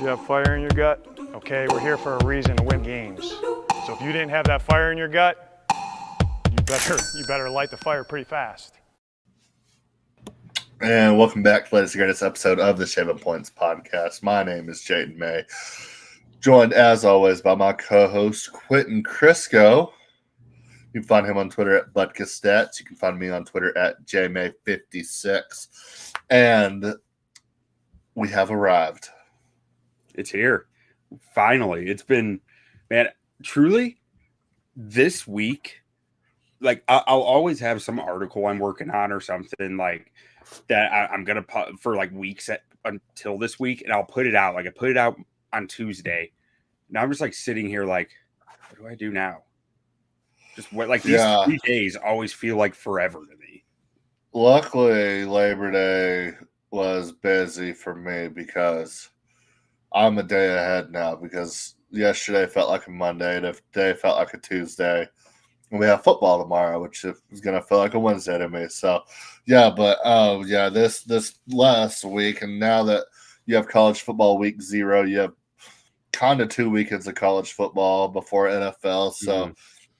You have fire in your gut? Okay, we're here for a reason to win games. So if you didn't have that fire in your gut, you better light the fire pretty fast. And welcome back to the latest and greatest episode of the 7 Points Podcast. My name is Jaden May, joined as always by my co-host Quentin Crisco. You can find him on Twitter at ButkaStats. You can find me on Twitter at JMay56. And we have arrived. It's here. Finally. It's been, man, truly this week, like I'll always have some article I'm working on or something like that I'm going to put for like weeks until this week. And I'll put it out. Like I put it out on Tuesday. Now I'm just like sitting here like, what do I do now? Just what, like these 3 days always feel like forever to me. Luckily, Labor Day was busy for me because I'm a day ahead now, because yesterday felt like a Monday, today felt like a Tuesday, and we have football tomorrow, which is going to feel like a Wednesday to me. So, this last week, and now that you have college football week 0, you have kind of 2 weekends of college football before NFL, so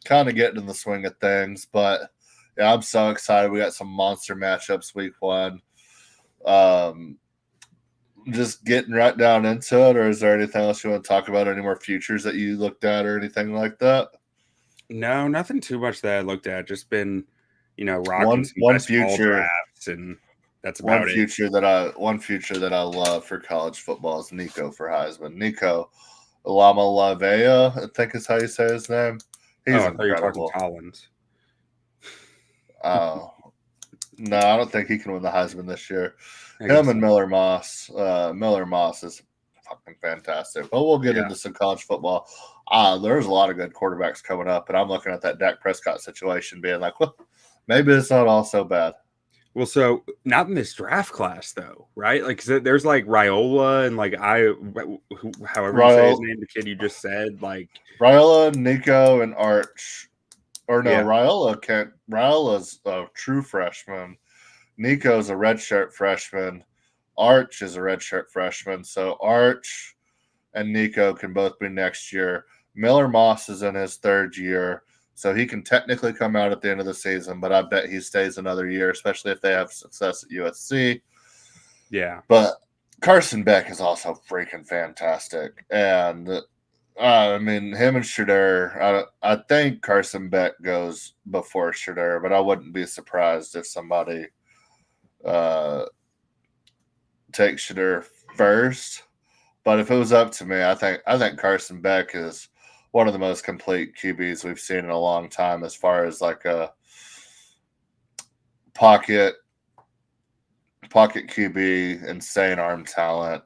kind of getting in the swing of things. But yeah, I'm so excited. We got some monster matchups week 1. Just getting right down into it, or is there anything else you want to talk about? Any more futures that you looked at or anything like that? No, nothing too much that I looked at. Just been, rocking one future drafts, and that's about one future it. One future that I love for college football is Nico for Heisman. Nico Lamalavea, I think is how you say his name. He's I thought you were incredible. talking Collins. No, I don't think he can win the Heisman this year. Him and Miller Moss. Miller Moss is fucking fantastic. But we'll get into some college football. There's a lot of good quarterbacks coming up, and I'm looking at that Dak Prescott situation being like, well, maybe it's not all so bad. Well, so not in this draft class, though, right? Like, there's like Raiola and like however you say his name, the kid you just said, like Raiola, Nico, and Arch. Or no, Yeah. Raiola's a true freshman. Nico's a redshirt freshman. Arch is a redshirt freshman. So Arch and Nico can both be next year. Miller Moss is in his 3rd year, so he can technically come out at the end of the season, but I bet he stays another year, especially if they have success at USC. Yeah. But Carson Beck is also freaking fantastic. And I mean, him and Shadur, I think Carson Beck goes before Shadur, but I wouldn't be surprised if somebody takes Shadur first. But if it was up to me, I think Carson Beck is one of the most complete QBs we've seen in a long time, as far as like a pocket QB, insane arm talent.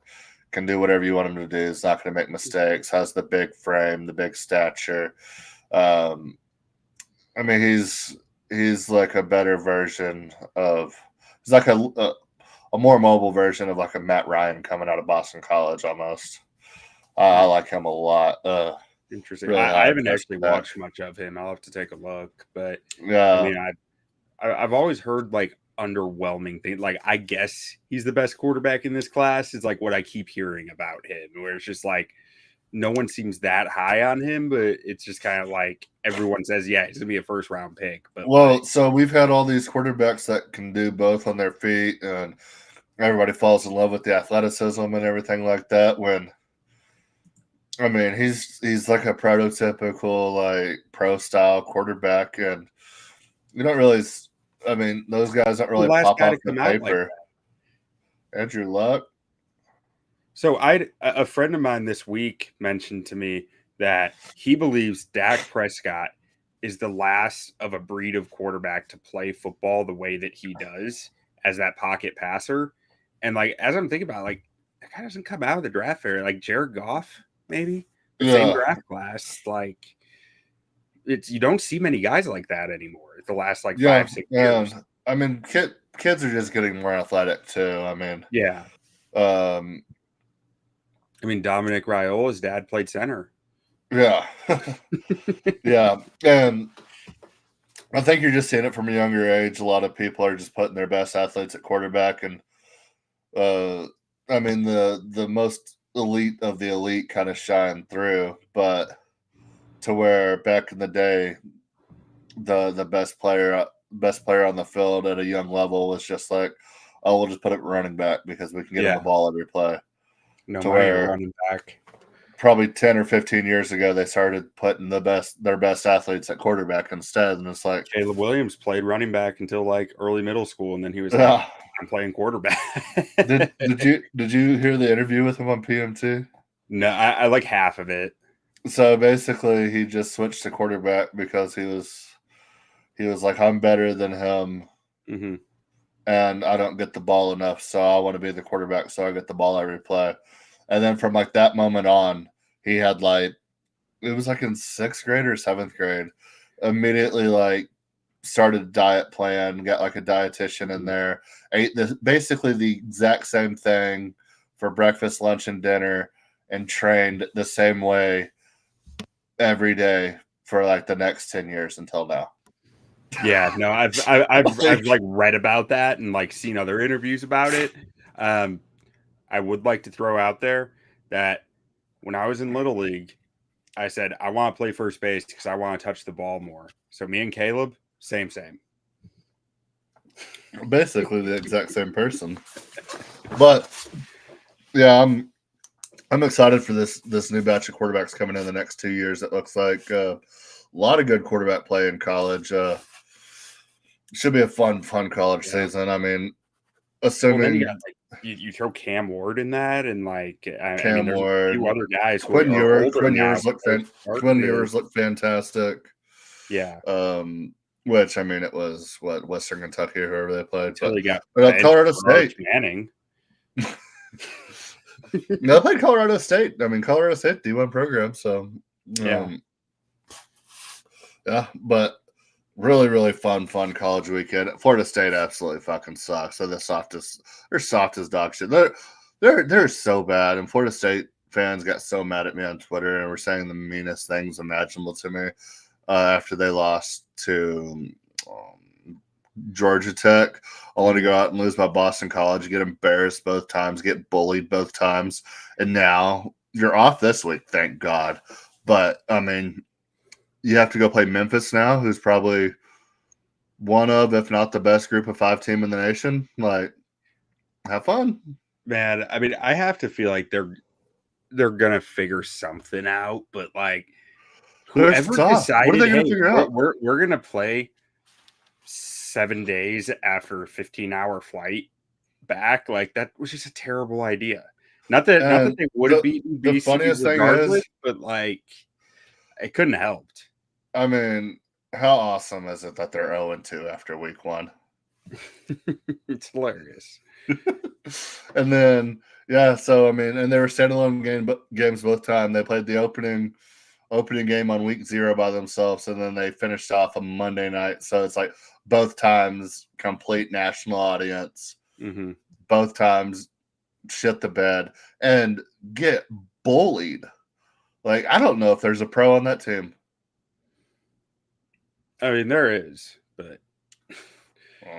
Can do whatever you want him to do. He's not going to make mistakes. Has the big frame, the big stature. I mean, he's like a better version of. He's like a more mobile version of like a Matt Ryan coming out of Boston College almost. I like him a lot. Interesting. Really I haven't actually watched much of him. I'll have to take a look. But yeah, I mean, I've always heard like underwhelming thing. Like, I guess he's the best quarterback in this class is like what I keep hearing about him, where it's just like no one seems that high on him, but it's just kind of like everyone says, yeah, he's gonna be a 1st round pick. But so we've had all these quarterbacks that can do both on their feet, and everybody falls in love with the athleticism and everything like that. When I mean, he's like a prototypical like pro style quarterback, and you don't really. I mean, those guys don't really pop off the paper. Like Andrew Luck. So a friend of mine this week mentioned to me that he believes Dak Prescott is the last of a breed of quarterback to play football the way that he does as that pocket passer. And like, as I'm thinking about it, like, that guy doesn't come out of the draft fair. Like Jared Goff, maybe the same draft class. Like, you don't see many guys like that anymore. The last like 5-6 years. I mean, kids are just getting more athletic too. I mean, yeah. I mean, Dominic Raiola's dad played center. Yeah. Yeah. And I think you're just seeing it from a younger age. A lot of people are just putting their best athletes at quarterback. And I mean, the most elite of the elite kind of shine through, but to where back in the day, the best player on the field at a young level was just like, oh, we'll just put it running back because we can get him the ball every play. No To money where running back. probably 10 or 15 years ago, they started putting their best athletes at quarterback instead. And it's like, Caleb Williams played running back until like early middle school, and then he was like, I'm playing quarterback. did you hear the interview with him on PMT? No, I like half of it. So basically, he just switched to quarterback because he was like, I'm better than him, Mm-hmm. and I don't get the ball enough, so I want to be the quarterback, so I get the ball every play. And then from like that moment on, he had like, it was like in 6th grade or 7th grade, immediately like started a diet plan, got like a dietitian in there, ate basically the exact same thing for breakfast, lunch, and dinner, and trained the same way every day for like the next 10 years until now. Yeah, no, I've like read about that and like seen other interviews about it. I would like to throw out there that when I was in Little League, I said I want to play first base because I want to touch the ball more. So me and Caleb, same. Basically the exact same person. But yeah, I'm excited for this new batch of quarterbacks coming in the next 2 years. It looks like a lot of good quarterback play in college. Should be a fun college season. I mean, assuming then you got like you throw Cam Ward in that, and like I mean, there's Ward, a few other guys who Quinn are older Quinn now. Ewers look fantastic. Yeah. Which I mean, it was Western Kentucky or whoever they played. Until they got Colorado State. Manning. No, they played Colorado State. I mean, Colorado State D1 program. So yeah, but really fun college weekend. Florida State absolutely fucking sucks. They're soft as dog shit. They're so bad, and Florida State fans got so mad at me on Twitter and were saying the meanest things imaginable to me after they lost to Georgia Tech. I want to go out and lose my Boston College, get embarrassed both times, get bullied both times, and now you're off this week, thank God. But I mean, you have to go play Memphis now, who's probably one of, if not the best group of 5 team in the nation. Like, have fun, man. I mean, I have to feel like they're gonna figure something out, but like whoever decided, what are they gonna figure out? We're gonna play 7 days after a 15-hour flight back. Like that was just a terrible idea. Not that they would have beaten BC, the funniest regardless, thing is, but like it couldn't have helped. I mean, how awesome is it that they're 0-2 after week 1? It's hilarious. And then so I mean, and they were standalone games both time. They played the opening game on week 0 by themselves, and then they finished off a Monday night. So it's like both times complete national audience. Mm-hmm. Both times shit the bed and get bullied. Like, I don't know if there's a pro on that team. I mean, there is, but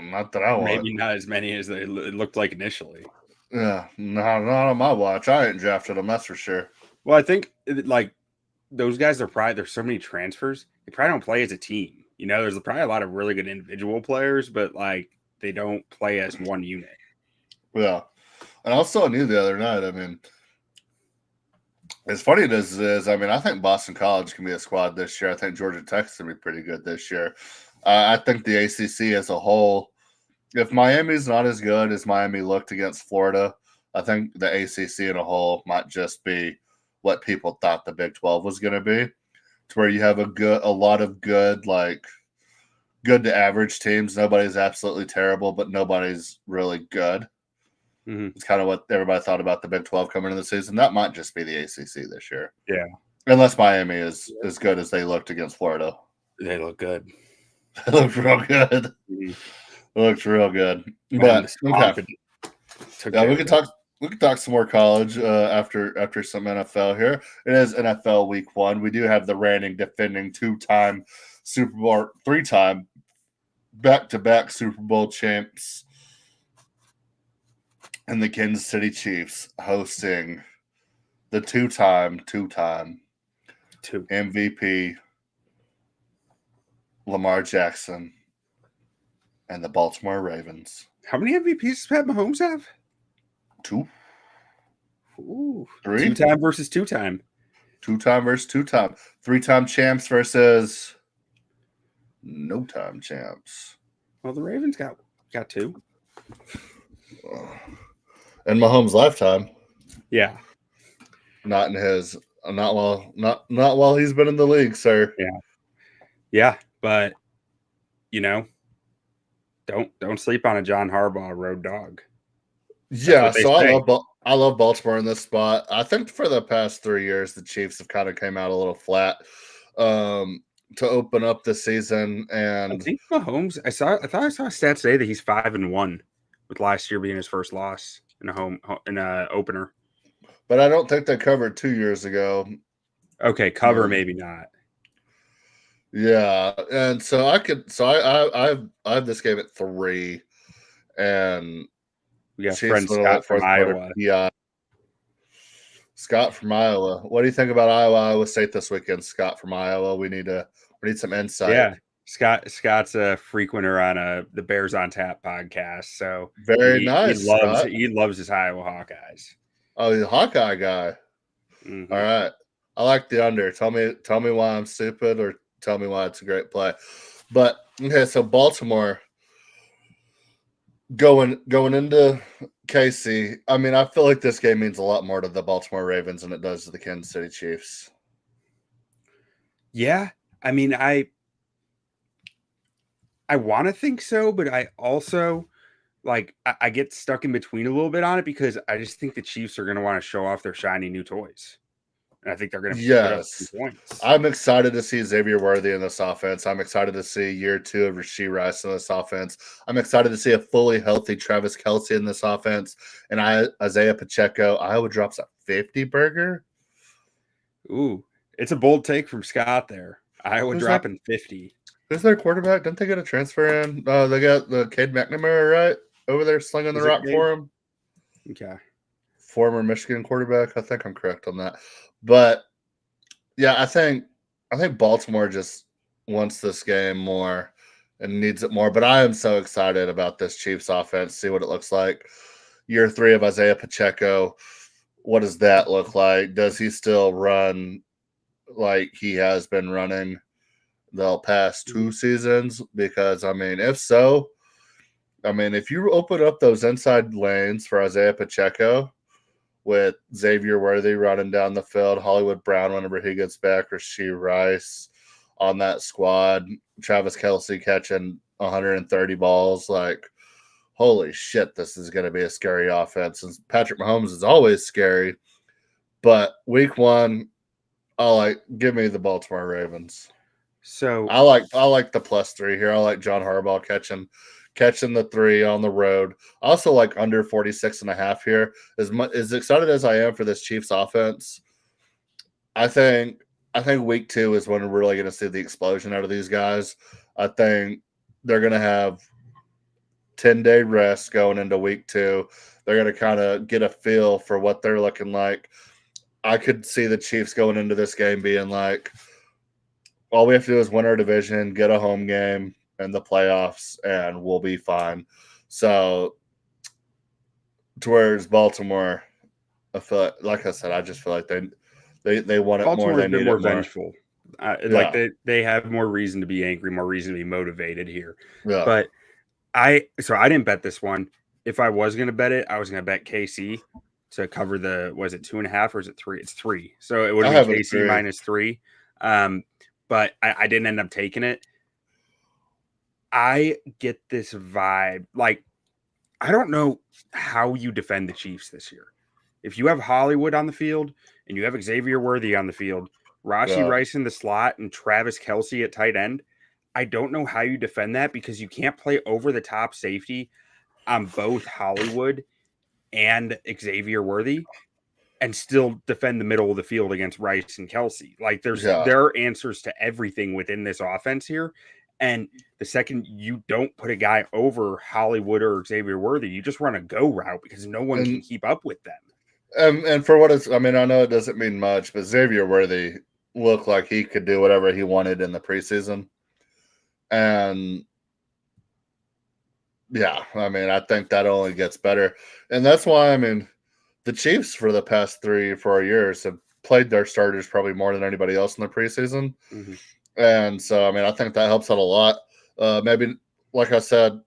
not that I want. Maybe not as many as it looked like initially. Yeah, not on my watch. I ain't drafted them, that's for sure. Well, I think like those guys there's so many transfers. They probably don't play as a team. You know, there's probably a lot of really good individual players, but like they don't play as one unit. Yeah. And I was telling you the other night, I mean, as funny as it is, I mean, I think Boston College can be a squad this year. I think Georgia Tech's going to be pretty good this year. I think the ACC as a whole, if Miami's not as good as Miami looked against Florida, I think the ACC in a whole might just be what people thought the Big 12 was going to be, to where you have a lot of good to average teams. Nobody's absolutely terrible, but nobody's really good. Mm-hmm. It's kind of what everybody thought about the Big 12 coming into the season. That might just be the ACC this year. Yeah. Unless Miami is as good as they looked against Florida. They look good. They looked real good. Mm-hmm. It looks real good. But okay. Yeah, we can talk some more college after some NFL here. It is NFL week 1. We do have the reigning, defending 2-time Super Bowl, 3-time back-to-back Super Bowl champs and the Kansas City Chiefs hosting the two-time Two. MVP Lamar Jackson and the Baltimore Ravens. How many MVPs does Pat Mahomes have? 2. Ooh. 3. Two-time versus two-time. Two-time versus two-time. 3-time champs versus no-time champs. Well, the Ravens got 2. In Mahomes' lifetime. Yeah. Not in his not while he's been in the league, sir. Yeah, but don't sleep on a John Harbaugh road dog. Yeah, so I love Baltimore in this spot. I think for the past 3 years, the Chiefs have kind of came out a little flat to open up the season. And I think Mahomes. I thought I saw a stat today that he's 5-1, with last year being his first loss in a opener. But I don't think they covered 2 years ago. Okay, cover maybe not. Yeah, and so I have this game at 3, and We got Chiefs friend win Scott from fourth quarter. Iowa. Yeah. Scott from Iowa. What do you think about Iowa State this weekend? Scott from Iowa. We need some insight. Yeah, Scott's a frequenter on the Bears on Tap podcast, so Very nice. He loves his Iowa Hawkeyes. Oh, he's a Hawkeye guy. Mm-hmm. All right. I like the under. Tell me why I'm stupid, or tell me why it's a great play. But okay, so Baltimore going into KC. I mean, I feel like this game means a lot more to the Baltimore Ravens than it does to the Kansas City Chiefs. Yeah, I mean, I want to think so, but I also I get stuck in between a little bit on it because I just think the Chiefs are going to want to show off their shiny new toys. And I think they're going to put up some points. I'm excited to see Xavier Worthy in this offense. I'm excited to see year 2 of Rashee Rice in this offense. I'm excited to see a fully healthy Travis Kelce in this offense. And Isaiah Pacheco, Iowa drops a 50 burger. Ooh, it's a bold take from Scott there. Iowa dropping 50. Who's their quarterback? Didn't they get a transfer in? They got the Cade McNamara, right? Over there slinging the rock for him. Okay. Former Michigan quarterback. I think I'm correct on that. But yeah, I think Baltimore just wants this game more and needs it more. But I am so excited about this Chiefs offense. See what it looks like. Year 3 of Isaiah Pacheco. What does that look like? Does he still run like he has been running the past 2 seasons? Because I mean, if so, if you open up those inside lanes for Isaiah Pacheco with Xavier Worthy running down the field, Hollywood Brown whenever he gets back, Rashee Rice on that squad, Travis Kelce catching 130 balls, like, holy shit, this is going to be a scary offense. And Patrick Mahomes is always scary, but week 1, give me the Baltimore Ravens. So I like the +3 here. I like John Harbaugh catching the 3 on the road. I also like under 46.5 here. As excited as I am for this Chiefs offense, I think week 2 is when we're really going to see the explosion out of these guys. I think they're going to have 10-day rest going into week 2. They're going to kind of get a feel for what they're looking like. I could see the Chiefs going into this game being like, all we have to do is win our division, get a home game in the playoffs, and we'll be fine. So, towards Baltimore, I feel like I said, I just feel like they want it more. They need more it more. Vengeful. Like they have more reason to be angry, more reason to be motivated here. Yeah. But I didn't bet this one. If I was going to bet it, I was going to bet KC to cover was it 2.5 or is it 3? It's 3. So it would have been KC -3. But I didn't end up taking it. I get this vibe. Like, I don't know how you defend the Chiefs this year. If you have Hollywood on the field and you have Xavier Worthy on the field, Rashee Rice in the slot, and Travis Kelce at tight end, I don't know how you defend that because you can't play over the top safety on both Hollywood and Xavier Worthy and still defend the middle of the field against Rice and Kelce. Like there are answers to everything within this offense here. And the second you don't put a guy over Hollywood or Xavier Worthy, you just run a go route because no one can keep up with them. And for what it's, I mean, I know it doesn't mean much, but Xavier Worthy looked like he could do whatever he wanted in the preseason. And yeah, I mean, I think that only gets better. And that's why, I mean, the Chiefs for the past 3 or 4 years have played their starters probably more than anybody else in the preseason. Mm-hmm. And so, I mean, I think that helps out a lot. Maybe, like I said,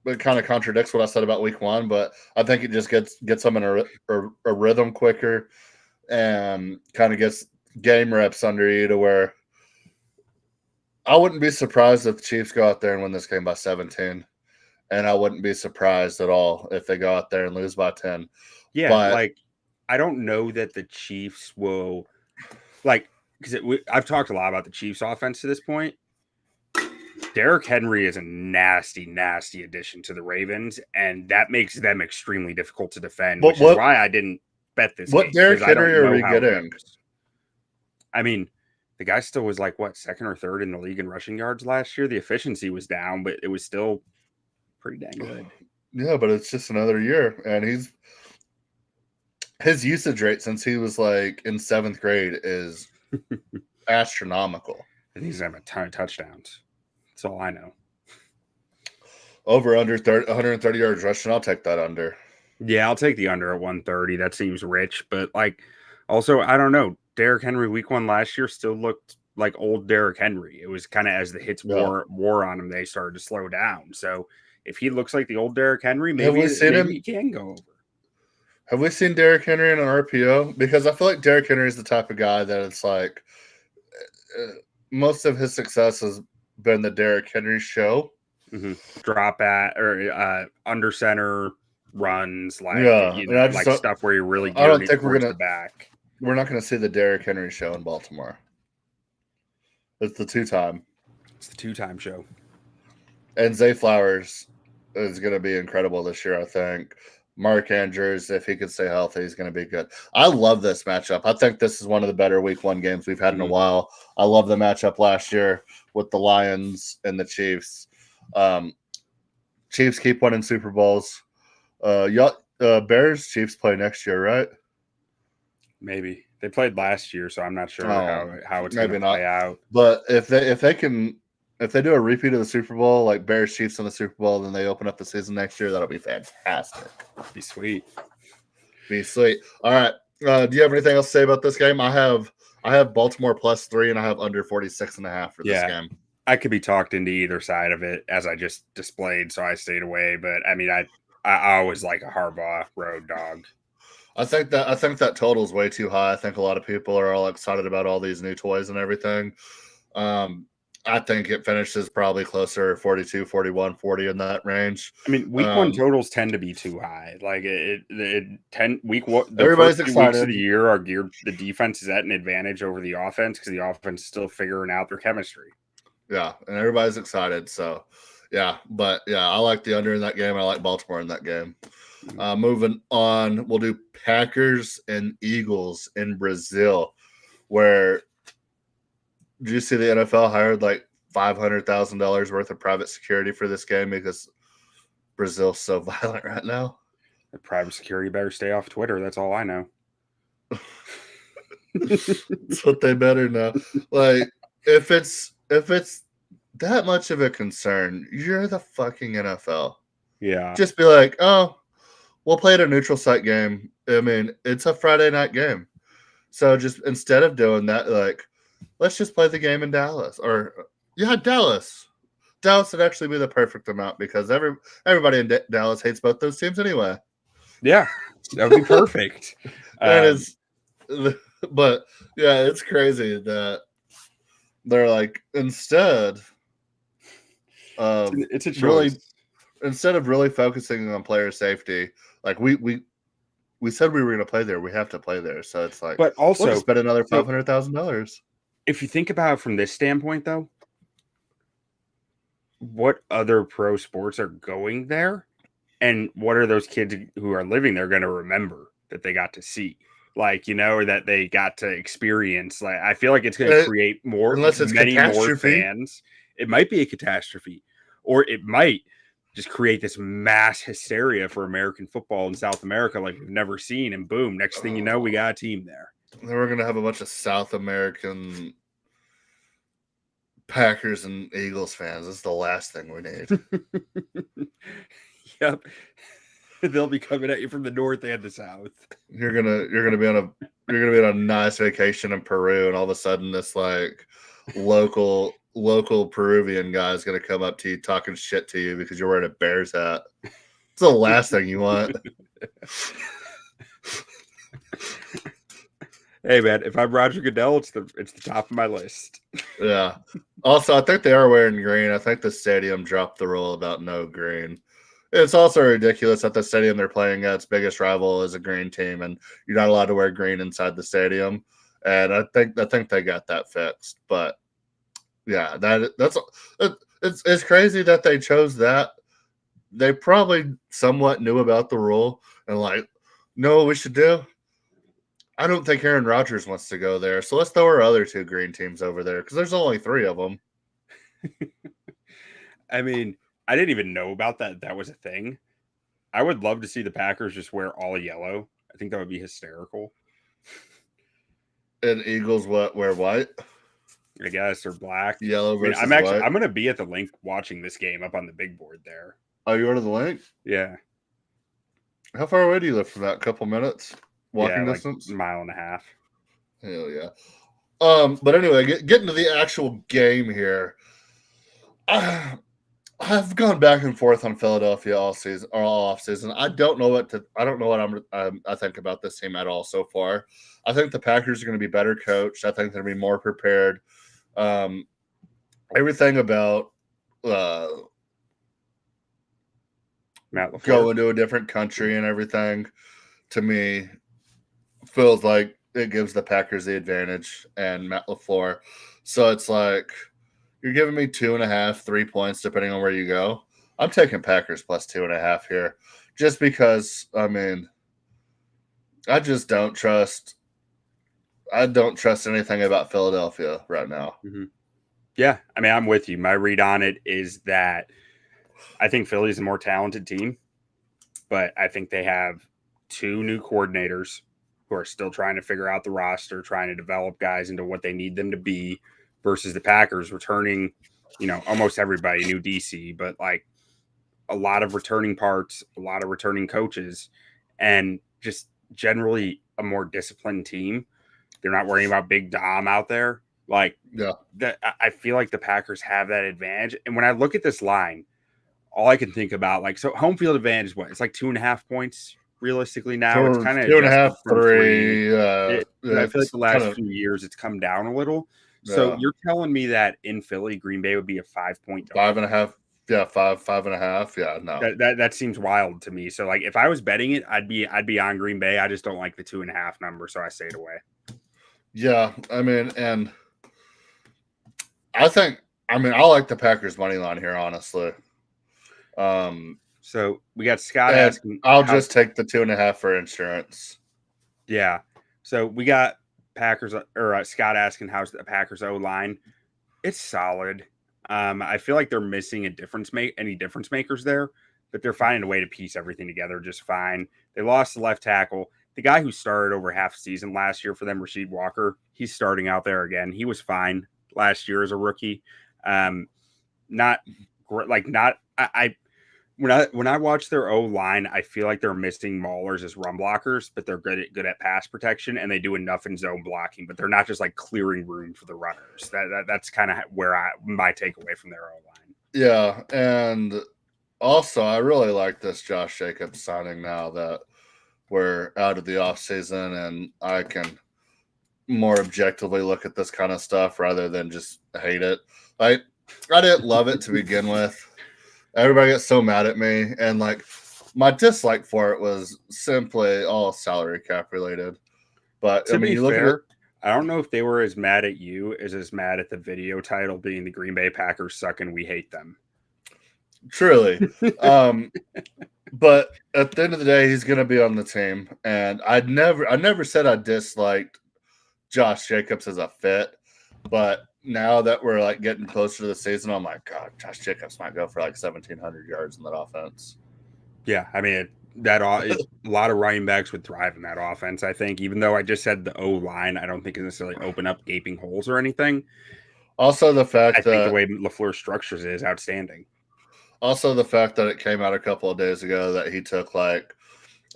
it kind of contradicts what I said about week 1, but I think it just gets them in a rhythm quicker and kind of gets game reps under you to where I wouldn't be surprised if the Chiefs go out there and win this game by 17. And I wouldn't be surprised at all if they go out there and lose by 10. Yeah, But like I don't know that the Chiefs will like because I've talked a lot about the Chiefs offense to this point. Derrick Henry is a nasty, nasty addition to the Ravens, and that makes them extremely difficult to defend, But which is why I didn't bet this what game. Derrick 'Cause I don't Henry are know we how it getting? goes. I mean, the guy still was like what, second or third in the league in rushing yards last year. The efficiency was down, but it was still pretty dang good. Yeah, but it's just another year, and his usage rate since he was like in 7th grade is astronomical. And he's having a ton of touchdowns. That's all I know. Over under 130 yards rushing, I'll take that under. Yeah, I'll take the under at 130. That seems rich, but like, also I don't know. Derrick Henry week 1 last year still looked like old Derrick Henry. It was kind of as the hits wore on him, they started to slow down. So if he looks like the old Derrick Henry, maybe he can go over. Have we seen Derrick Henry in an RPO? Because I feel like Derrick Henry is the type of guy that it's like most of his success has been the Derrick Henry show. Mm-hmm. Drop at or under center runs, like like stuff where you're really I don't think we're gonna back. We're not gonna see the Derrick Henry show in Baltimore. It's the 2-time. It's the 2-time show. And Zay Flowers is gonna be incredible this year, I think. Mark Andrews, if he could stay healthy, he's going to be good. I love this matchup. I think this is one of the better week 1 games we've had in a while. I love the matchup last year with the Lions and the Chiefs. Chiefs keep winning Super Bowls. Bears, Chiefs play next year, right? Maybe. They played last year, so I'm not sure how it's going to play out. But if they do a repeat of the Super Bowl, like Bears Chiefs in the Super Bowl, then they open up the season next year, that'll be fantastic. Be sweet. All right. Do you have anything else to say about this game? I have Baltimore +3 and I have under 46.5 for this game. I could be talked into either side of it as I just displayed, so I stayed away. But I mean, I always like a Harbaugh road dog. I think that total is way too high. I think a lot of people are all excited about all these new toys and everything. I think it finishes probably closer 42, 41, 40 in that range. I mean, week 1 totals tend to be too high. Like week 1, everybody's first 2 excited. Weeks of the year are geared. The defense is at an advantage over the offense because the offense is still figuring out their chemistry. Yeah, and everybody's excited. So, yeah, but yeah, I like the under in that game. I like Baltimore in that game. Moving on, we'll do Packers and Eagles in Brazil, where did you see the NFL hired like $500,000 worth of private security for this game because Brazil's so violent right now? The private security better stay off Twitter. That's all I know. That's what they better know. Like, if it's that much of a concern, you're the fucking NFL. Yeah. Just be like, oh, we'll play at a neutral site game. I mean, it's a Friday night game. So just instead of doing that, like, let's just play the game in Dallas. Or, Dallas. Dallas would actually be the perfect amount because everybody in Dallas hates both those teams anyway. Yeah, that would be perfect. That is, but yeah, it's crazy that they're like, instead of it's a choice. Really, instead of really focusing on player safety, like we said we were going to play there, we have to play there. So it's like, but also we'll spend another $500,000. If you think about it from this standpoint, though, what other pro sports are going there, and what are those kids who are living there going to remember that they got to see? Like, or that they got to experience. Like, I feel like it's going to create more, unless it's many more fans. It might be a catastrophe, or it might just create this mass hysteria for American football in South America like we've never seen. And boom, next thing you know, we got a team there. Then we're going to have a bunch of South American Packers and Eagles fans. This is the last thing we need. Yep. They'll be coming at you from the north and the south. You're gonna be on a nice vacation in Peru, and all of a sudden this like local Peruvian guy is gonna come up to you talking shit to you because you're wearing a Bears hat. It's the last thing you want. Hey man, if I'm Roger Goodell, it's the top of my list. Yeah. Also, I think they are wearing green. I think the stadium dropped the rule about no green. It's also ridiculous that the stadium they're playing at, its biggest rival is a green team, and you're not allowed to wear green inside the stadium. And I think they got that fixed. But yeah, it's crazy that they chose that. They probably somewhat knew about the rule and like, know what we should do? I don't think Aaron Rodgers wants to go there, so let's throw our other two green teams over there because there's only 3 of them. I mean, I didn't even know about that. That was a thing. I would love to see the Packers just wear all yellow. I think that would be hysterical. And Eagles wear white? I guess, or black. Yellow versus I'm white. I'm going to be at the link watching this game up on the big board there. Oh, you ordered the link? Yeah. How far away do you live from that? A couple minutes? Walking like distance? a mile and a half. Hell yeah. But anyway, getting to the actual game here. I've gone back and forth on Philadelphia all off season. I don't know what I think about this team at all so far. I think the Packers are going to be better coached. I think they're going to be more prepared. Everything about Matt LaFleur. going to a different country and everything, to me, feels like it gives the Packers the advantage and Matt LaFleur. So it's like, you're giving me 2.5, 3 points, depending on where you go. I'm taking Packers plus 2.5 here, just because. I mean, I just don't trust. I don't trust anything about Philadelphia right now. Mm-hmm. Yeah, I mean, I'm with you. My read on it is that I think Philly's a more talented team, but I think they have 2 new coordinators who are still trying to figure out the roster, trying to develop guys into what they need them to be, versus the Packers returning, almost everybody, new DC, but like a lot of returning parts, a lot of returning coaches, and just generally a more disciplined team. They're not worrying about Big Dom out there. Like, Yeah, that, I feel like the Packers have that advantage. And when I look at this line, all I can think about, like, so home field advantage is what? It's like 2.5 points realistically now. It's kind of 2.5, 3. I feel like the last few years it's come down a little. So you're telling me that in Philly, Green Bay would be a 5-point dog? 5.5. Yeah, 5.5. Yeah, no. That seems wild to me. So like, if I was betting it, I'd be on Green Bay. I just don't like the 2.5 number, so I stayed away. Yeah, I mean, and I like the Packers money line here, honestly. So we got Scott asking. I'll just take the 2.5 for insurance. Yeah. So we got Packers or Scott asking how's the Packers O line. It's solid. I feel like they're missing any difference makers there, but they're finding a way to piece everything together just fine. They lost the left tackle. The guy who started over half season last year for them, Rasheed Walker, he's starting out there again. He was fine last year as a rookie. Not great, like not. When I watch their O line, I feel like they're missing maulers as run blockers, but they're good at pass protection, and they do enough in zone blocking. But they're not just like clearing room for the runners. That's kind of where my takeaway from their O line. Yeah, and also I really like this Josh Jacobs signing now that we're out of the offseason, and I can more objectively look at this kind of stuff rather than just hate it. I didn't love it to begin with. Everybody gets so mad at me, and like my dislike for it was simply all salary cap related. But to be fair, I don't know if they were as mad at you as mad at the video title being the Green Bay Packers suck and we hate them. Truly. But at the end of the day, he's going to be on the team, and I never said I disliked Josh Jacobs as a fit, but now that we're like getting closer to the season, I'm like, God, Josh Jacobs might go for like 1,700 yards in that offense. Yeah, I mean a lot of running backs would thrive in that offense. I think, even though I just said the O line, I don't think it necessarily open up gaping holes or anything. Also, the I fact think the that way LaFleur structures it is outstanding. it came out a couple of days ago that he took like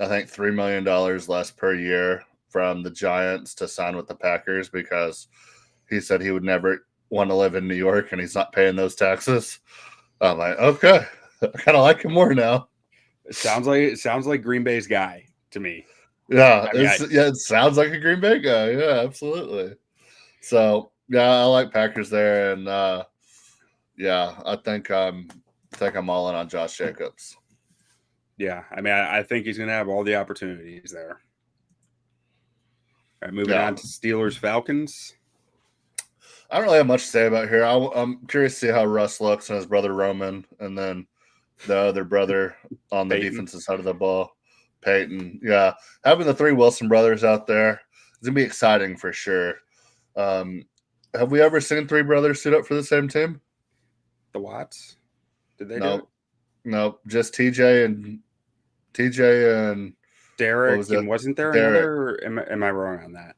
I think $3 million less per year from the Giants to sign with the Packers because he said he would never want to live in New York and he's not paying those taxes. I'm like, okay, I kind of like him more now. It sounds like Green Bay's guy to me. Yeah, I mean, it sounds like a Green Bay guy. Yeah, absolutely. So yeah, I like Packers there, and yeah, I think I'm all in on Josh Jacobs. yeah, I mean, I think he's going to have all the opportunities there. All right, moving on to Steelers Falcons. I don't really have much to say about here. I'm curious to see how Russ looks and his brother Roman, and then the other brother on the Peyton. defensive side of the ball, Peyton. Yeah, having the three Wilson brothers out there is gonna be exciting for sure. Have we ever seen three brothers suit up for the same team? The Watts? Did they do it? No, just TJ and Derek, and wasn't there another? Or am I wrong on that?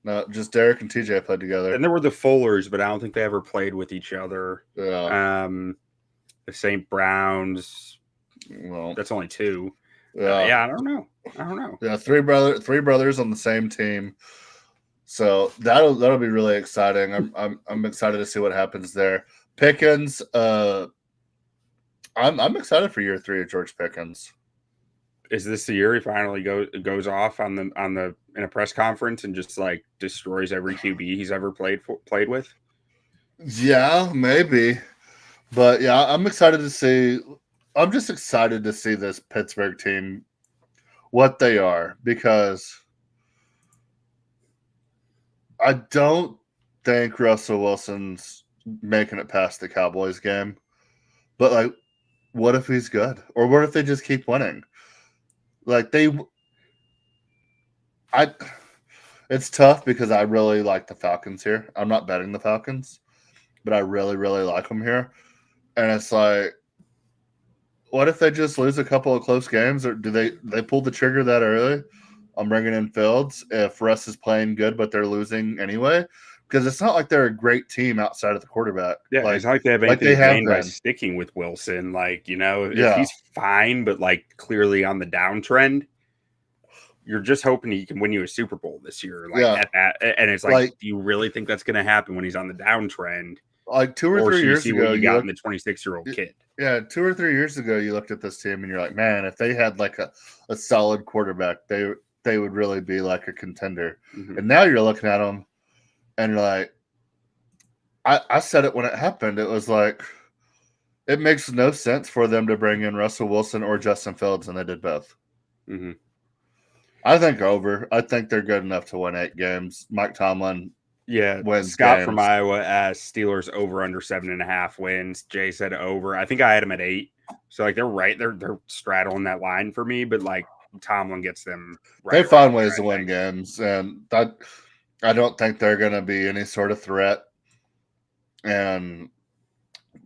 No, just Derek and TJ played together. And there were the Fullers, but I don't think they ever played with each other. Yeah. The St. Browns. Well, that's only two. Yeah. I don't know. Yeah, three brothers on the same team. So that'll be really exciting. I'm excited to see what happens there. Pickens, I'm excited for year 3 of George Pickens. Is this the year he finally goes off on the in a press conference and just like destroys every QB he's ever played with? Yeah, maybe. But yeah, I'm excited to see. I'm just excited to see this Pittsburgh team, what they are, because I don't think Russell Wilson's making it past the Cowboys game. But like, what if he's good? Or what if they just keep winning? Like it's tough because I really like the Falcons here. I'm not betting the Falcons, but I really, really like them here. And it's like, what if they just lose a couple of close games, or do they pull the trigger that early on bringing in Fields if Russ is playing good but they're losing anyway? Because it's not like they're a great team outside of the quarterback. Yeah, it's not like they have anything to gain by sticking with Wilson. Like, if he's fine but like clearly on the downtrend, you're just hoping he can win you a Super Bowl this year. At that, and it's like, do you really think that's going to happen when he's on the downtrend? Like 2 or 3 years ago, you got in the 26-year-old kid. Yeah, 2 or 3 years ago, you looked at this team and you're like, man, if they had like a solid quarterback, they would really be like a contender. Mm-hmm. And now you're looking at them and you're like, I said it when it happened. It was like, it makes no sense for them to bring in Russell Wilson or Justin Fields, and they did both. Mm-hmm. I think they're good enough to win 8 games. Mike Tomlin. Yeah, Scott games. From Iowa asked Steelers over under 7.5 wins. Jay said over. I think I had him at 8. So like they're right. They're straddling that line for me, but like Tomlin gets them right. They find ways to win games, and I don't think they're gonna be any sort of threat and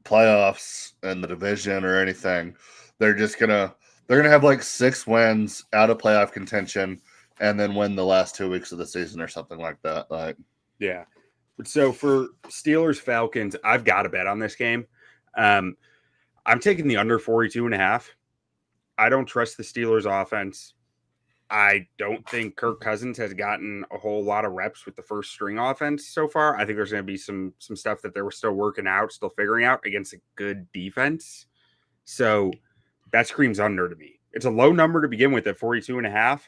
playoffs and the division or anything. They're gonna have like 6 wins out of playoff contention and then win the last 2 weeks of the season or something like that. Like, yeah. So for Steelers Falcons, I've got to bet on this game. I'm taking the under 42.5. I don't trust the Steelers offense. I don't think Kirk Cousins has gotten a whole lot of reps with the first string offense so far. I think there's going to be some stuff that they were still working out, still figuring out against a good defense. So that screams under to me. It's a low number to begin with at 42.5.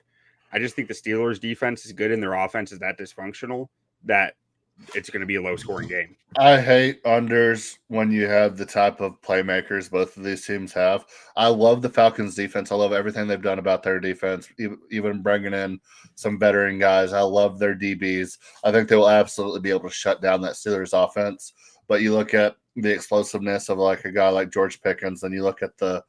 I just think the Steelers defense is good and their offense is that dysfunctional that it's going to be a low-scoring game. I hate unders when you have the type of playmakers both of these teams have. I love the Falcons' defense. I love everything they've done about their defense, even bringing in some veteran guys. I love their DBs. I think they will absolutely be able to shut down that Steelers offense. But you look at the explosiveness of like a guy like George Pickens, and you look at the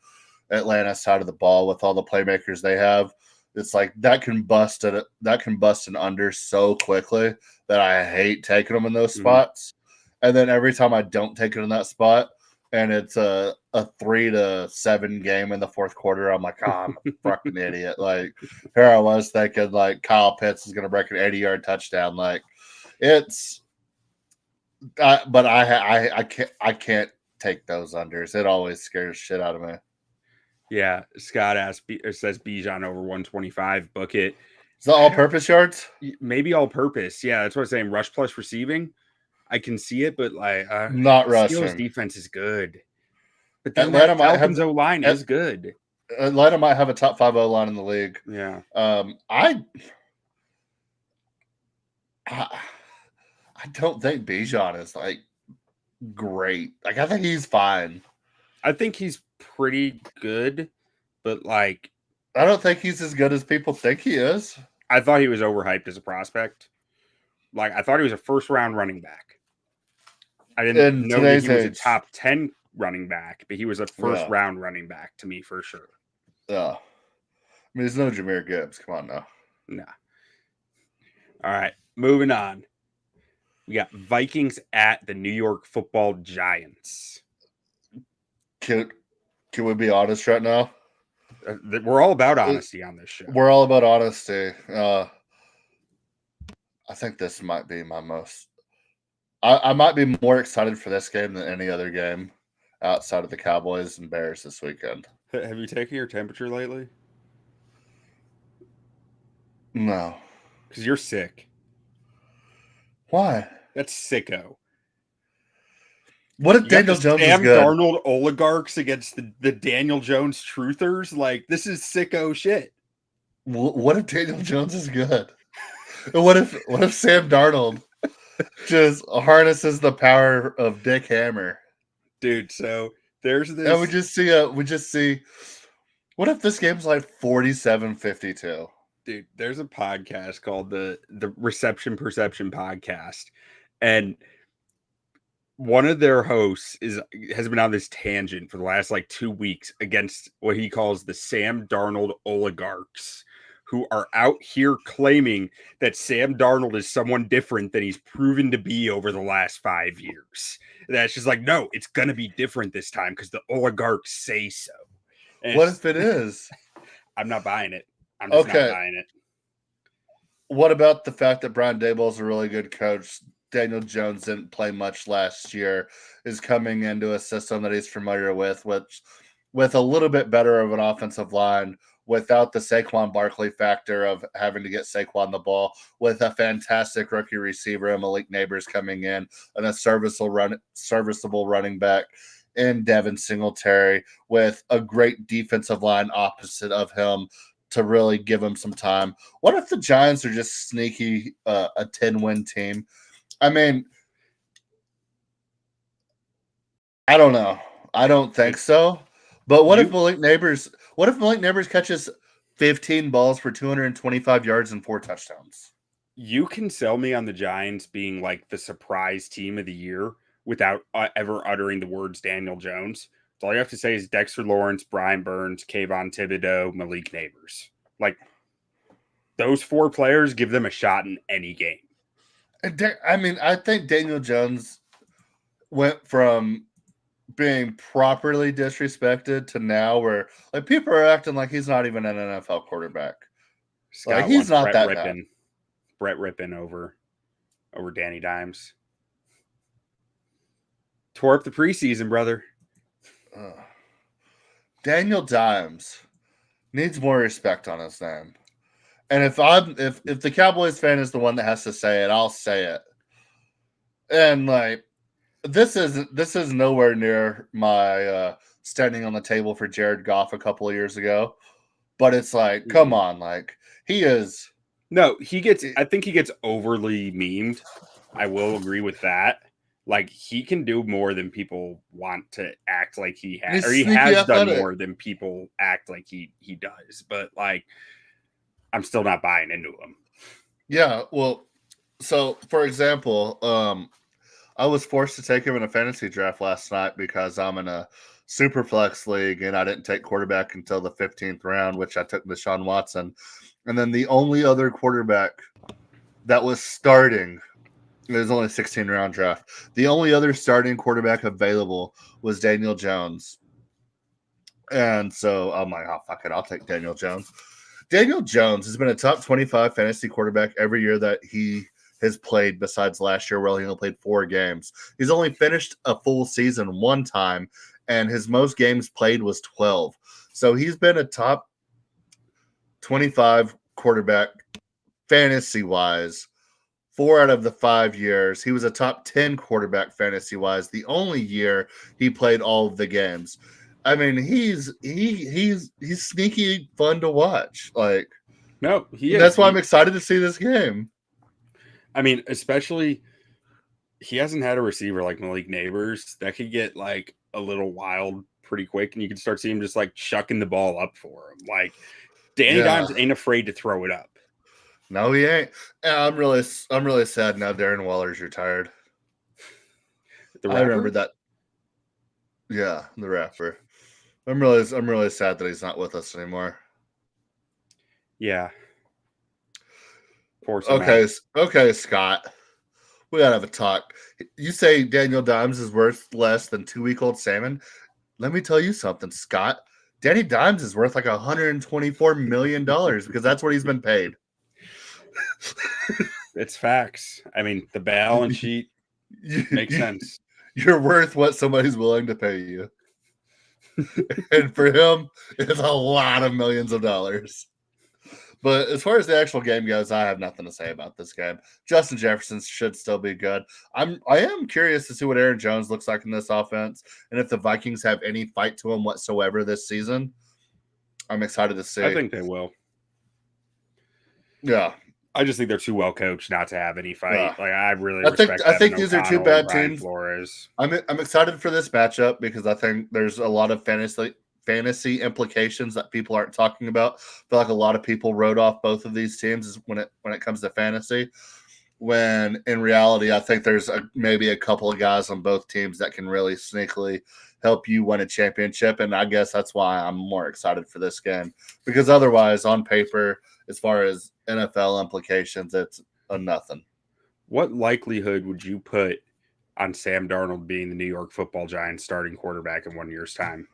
Atlanta side of the ball with all the playmakers they have. It's like that can bust an under so quickly that I hate taking them in those spots. and then every time I don't take it in that spot, and it's a 3-7 game in the fourth quarter, I'm like, oh, I'm a fucking idiot. Like, here I was thinking like Kyle Pitts is going to break an 80-yard touchdown. Like, it's, but I can't take those unders. It always scares shit out of me. Yeah, Scott says Bijan over 125. Book it. Is that all-purpose yards? Maybe all-purpose. Yeah, that's what I'm saying. Rush plus receiving. I can see it, but like Not Steelers rushing. defense is good. But then Atlanta that might Falcons have- O-line is good. Atlanta might have a top 5 O-line in the league. Yeah. I don't think Bijan is like great. Like, I think he's fine. I think he's pretty good, but like I don't think he's as good as people think he is. I thought he was overhyped as a prospect. Like, I thought he was a first-round running back. I didn't know that he was a top 10 running back, but he was a first-round running back to me for sure. Yeah. I mean, there's no Jahmyr Gibbs. Come on now. Nah. All right, moving on. We got Vikings at the New York Football Giants. Can we be honest right now? We're all about honesty on this show. We're all about honesty. I think this might be my most. I might be more excited for this game than any other game outside of the Cowboys and Bears this weekend. Have you taken your temperature lately? No. Because you're sick. Why? That's sicko. What if Daniel Jones Sam is good? Darnold oligarchs against the Daniel Jones truthers? Like, this is sicko shit. What if Daniel Jones is good? What if Sam Darnold just harnesses the power of Dick Hammer? Dude, so there's this. And we just see what if this game's like 47-52? Dude, there's a podcast called the Reception Perception Podcast, and one of their hosts has been on this tangent for the last like 2 weeks against what he calls the Sam Darnold oligarchs, who are out here claiming that Sam Darnold is someone different than he's proven to be over the last 5 years. That's just like, no, it's gonna be different this time because the oligarchs say so. And What if it is? I'm not buying it. I'm just not buying it. What about the fact that Brian Daboll's a really good coach? Daniel Jones didn't play much last year, is coming into a system that he's familiar with, which with a little bit better of an offensive line, without the Saquon Barkley factor of having to get Saquon the ball, with a fantastic rookie receiver and Malik Neighbors coming in, and a serviceable running back in Devin Singletary, with a great defensive line opposite of him to really give him some time. What if the Giants are just sneaky, a 10-win team? I mean, I don't know. I don't think so. But what if Malik Neighbors catches 15 balls for 225 yards and 4 touchdowns? You can sell me on the Giants being like the surprise team of the year without ever uttering the words Daniel Jones. So all you have to say is Dexter Lawrence, Brian Burns, Kayvon Thibodeau, Malik Neighbors. Like, those 4 players, give them a shot in any game. I mean, I think Daniel Jones went from being properly disrespected to now where like people are acting like he's not even an NFL quarterback. Scott like he's not that bad. Brett Rippin over Danny Dimes. Tore up the preseason, brother. Daniel Dimes needs more respect on his name. And if the Cowboys fan is the one that has to say it, I'll say it. And like this is nowhere near my standing on the table for Jared Goff a couple of years ago. But it's like, come on, like he is. No, I think he gets overly memed. I will agree with that. Like, he can do more than people want to act like he has, or he has done more than people act like he does. But like, I'm still not buying into him. Yeah, well, so for example, I was forced to take him in a fantasy draft last night because I'm in a super flex league and I didn't take quarterback until the 15th round, which I took Deshaun Watson. And then the only other quarterback that was starting It was only a 16-round draft. The only other starting quarterback available was Daniel Jones. And so I'm like, oh, fuck it. I'll take Daniel Jones. Daniel Jones has been a top 25 fantasy quarterback every year that he has played, besides last year where he only played 4 games. He's only finished a full season one time, and his most games played was 12. So he's been a top 25 quarterback fantasy-wise 4 out of the 5 years. He was a top 10 quarterback fantasy-wise the only year he played all of the games. I mean, he's sneaky fun to watch. Like, No, he is. That's why I'm excited to see this game. I mean, especially he hasn't had a receiver like Malik Neighbors that could get like a little wild pretty quick, and you can start seeing him just like chucking the ball up for him. Like Danny Dimes ain't afraid to throw it up. No, he ain't. I'm really sad now. Darren Waller's retired. I remember that. Yeah, the rapper. I'm really sad that he's not with us anymore. Yeah. Okay, Scott. We gotta have a talk. You say Daniel Dimes is worth less than 2-week-old salmon. Let me tell you something, Scott. Danny Dimes is worth like $124 million because that's what he's been paid. It's facts. I mean, the balance sheet makes sense. You're worth what somebody's willing to pay you. And for him, it's a lot of millions of dollars. But as far as the actual game goes, I have nothing to say about this game. Justin Jefferson should still be good. I am curious to see what Aaron Jones looks like in this offense, and if the Vikings have any fight to him whatsoever this season. I'm excited to see. I think they will. Yeah. I just think they're too well coached not to have any fight. Yeah. Like I really I think these are two bad teams. Flores. I'm excited for this matchup because I think there's a lot of fantasy implications that people aren't talking about. I feel like a lot of people wrote off both of these teams when it comes to fantasy. When in reality, I think there's maybe a couple of guys on both teams that can really sneakily help you win a championship. And I guess that's why I'm more excited for this game, because otherwise on paper, as far as NFL implications, it's a nothing. What likelihood would you put on Sam Darnold being the New York Football Giants starting quarterback in 1 year's time?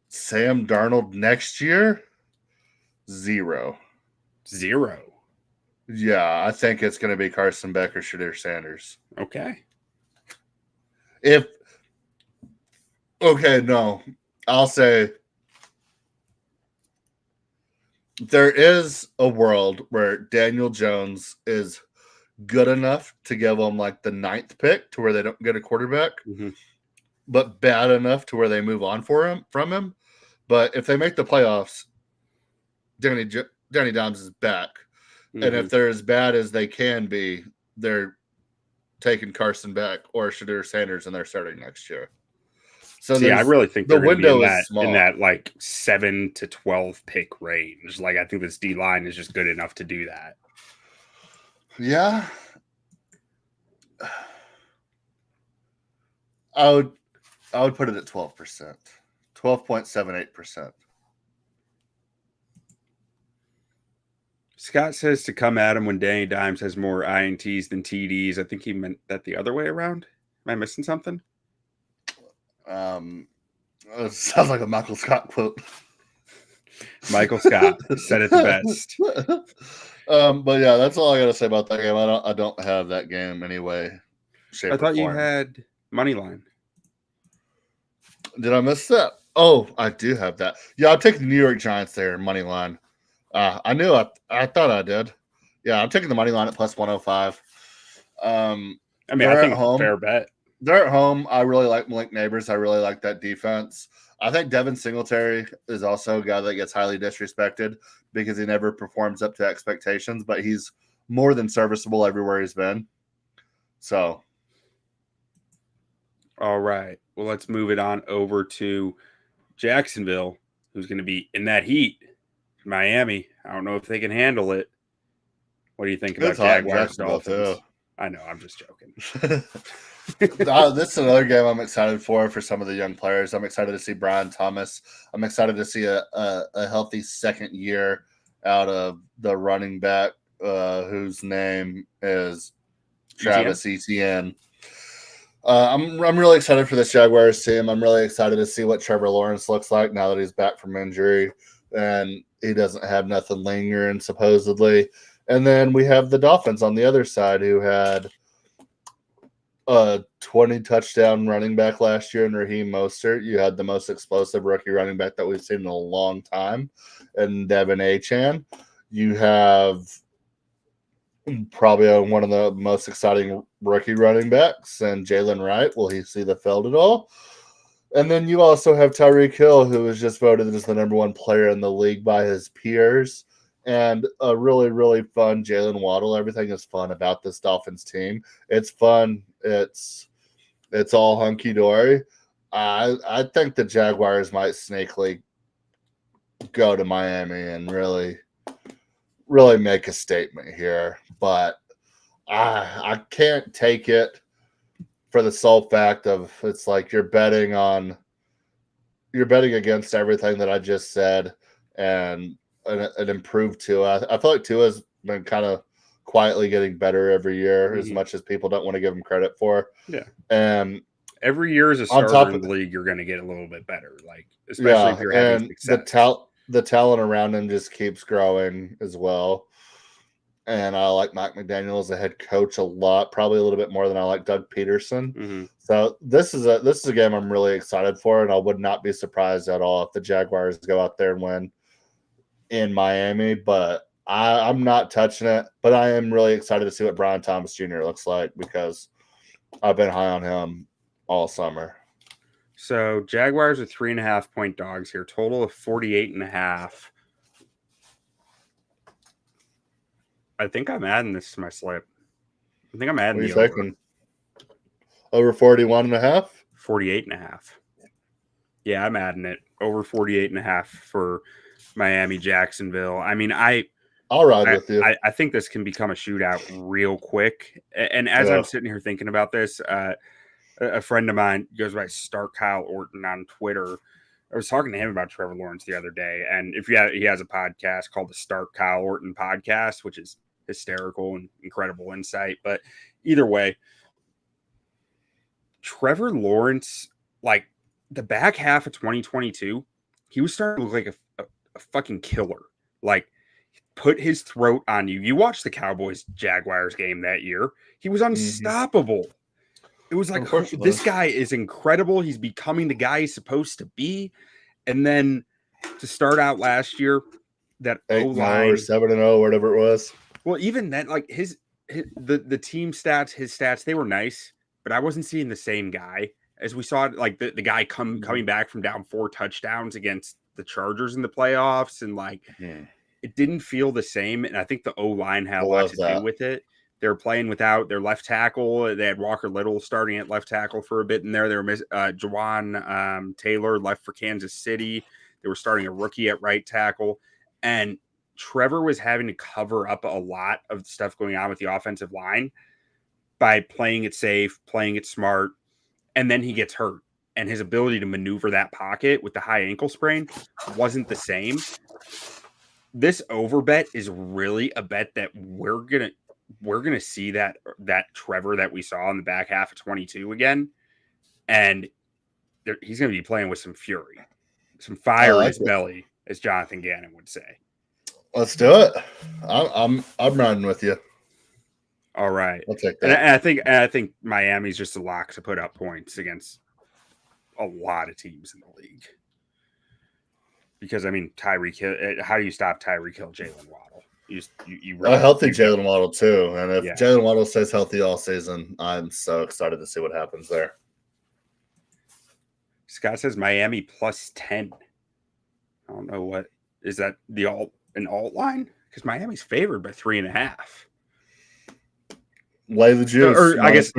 Sam Darnold next year? 0. Yeah, I think it's going to be Carson Beck or Shadir Sanders. Okay. No. I'll say there is a world where Daniel Jones is good enough to give them like the 9th pick to where they don't get a quarterback, but bad enough to where they move on from him. But if they make the playoffs, Danny Dimes is back. And if they're as bad as they can be, they're taking Carson Beck or Shadir Sanders and they're starting next year. So I really think the window is small. In that like 7 to 12 pick range. Like I think this D line is just good enough to do that. Yeah. I would put it at 12%. 12.78%. Scott says to come at him when Danny Dimes has more INTs than TDs. I think he meant that the other way around. Am I missing something? It sounds like a Michael Scott quote. Michael Scott said it the best. But yeah, that's all I got to say about that game. I don't have that game anyway. I thought you had money line. Did I miss that? Oh, I do have that. Yeah, I'll take the New York Giants there, money line. I knew I thought I did. Yeah, I'm taking the money line at plus 105. I mean, I think it's a fair bet. They're at home. I really like Malik Neighbors. I really like that defense. I think Devin Singletary is also a guy that gets highly disrespected because he never performs up to expectations, but he's more than serviceable everywhere he's been. So. All right. Well, let's move it on over to Jacksonville, who's going to be in that heat. Miami. I don't know if they can handle it. What do you think about Jaguars Dolphins? I know, I'm just joking. This is another game I'm excited for some of the young players. I'm excited to see Brian Thomas. I'm excited to see a healthy second year out of the running back whose name is Travis Etienne. I'm really excited for this Jaguars team. I'm really excited to see what Trevor Lawrence looks like now that he's back from injury and he doesn't have nothing lingering supposedly. And then we have the Dolphins on the other side who had a 20 touchdown running back last year in Raheem Mostert. You had the most explosive rookie running back that we've seen in a long time, and Devin Achane. You have probably one of the most exciting rookie running backs, and Jalen Wright. Will he see the field at all? And then you also have Tyreek Hill, who was just voted as the number one player in the league by his peers, and a really, really fun Jalen Waddle. Everything is fun about this Dolphins team. It's fun. It's all hunky dory. I think the Jaguars might sneakily go to Miami and really make a statement here, but I can't take it for the sole fact of it's like you're betting against everything that I just said and an improved Tua. I feel like Tua has been kind of quietly getting better every year, as much as people don't want to give him credit for. Yeah. And every year as a starter in the league, you're going to get a little bit better, like especially if you're having success. The talent around him just keeps growing as well. And I like Mike McDaniel as a head coach a lot, probably a little bit more than I like Doug Peterson. Mm-hmm. So this is a game I'm really excited for, and I would not be surprised at all if the Jaguars go out there and win in Miami. But I'm not touching it. But I am really excited to see what Brian Thomas Jr. looks like because I've been high on him all summer. So Jaguars are 3.5-point dogs here, total of 48.5. I think I'm adding this to my slip. I think I'm adding the over. Over 41.5? 48.5. Yeah, I'm adding it. Over 48.5 for Miami, Jacksonville. I mean, I'll ride with you. I think this can become a shootout real quick. And as I'm sitting here thinking about this, a friend of mine goes by Stark Kyle Orton on Twitter. I was talking to him about Trevor Lawrence the other day, and he has a podcast called the Stark Kyle Orton Podcast, which is hysterical and incredible insight. But either way, Trevor Lawrence, like the back half of 2022, he was starting to look like a fucking killer. Like, put his throat on you. You watched the Cowboys-Jaguars game that year. He was unstoppable. Mm-hmm. It was like, this guy is incredible. He's becoming the guy he's supposed to be. And then to start out last year, that O-line, 7-0, whatever it was. Well, even then, like the team stats, his stats, they were nice, but I wasn't seeing the same guy as we saw. Like the guy coming back from down 4 touchdowns against the Chargers in the playoffs, and like it didn't feel the same. And I think the O-line had a lot to do with it. They were playing without their left tackle. They had Walker Little starting at left tackle for a bit in there. They were Jawan Taylor left for Kansas City. They were starting a rookie at right tackle, and Trevor was having to cover up a lot of stuff going on with the offensive line by playing it safe, playing it smart, and then he gets hurt. And his ability to maneuver that pocket with the high ankle sprain wasn't the same. This over bet is really a bet that we're gonna see that Trevor that we saw in the back half of 22 again, and he's gonna be playing with some fury, some fire in his belly, as Jonathan Gannon would say. Let's do it. I'm riding with you. All right. I'll take that. And I think Miami's just a lock to put up points against a lot of teams in the league. Because I mean, Tyreek Hill. How do you stop Tyreek Hill, Jalen Waddle? You really a healthy Jalen Waddle too. And if Jalen Waddle stays healthy all season, I'm so excited to see what happens there. Scott says Miami plus 10. I don't know what is that an alt line, because Miami's favored by 3.5. Lay the juice. Or I guess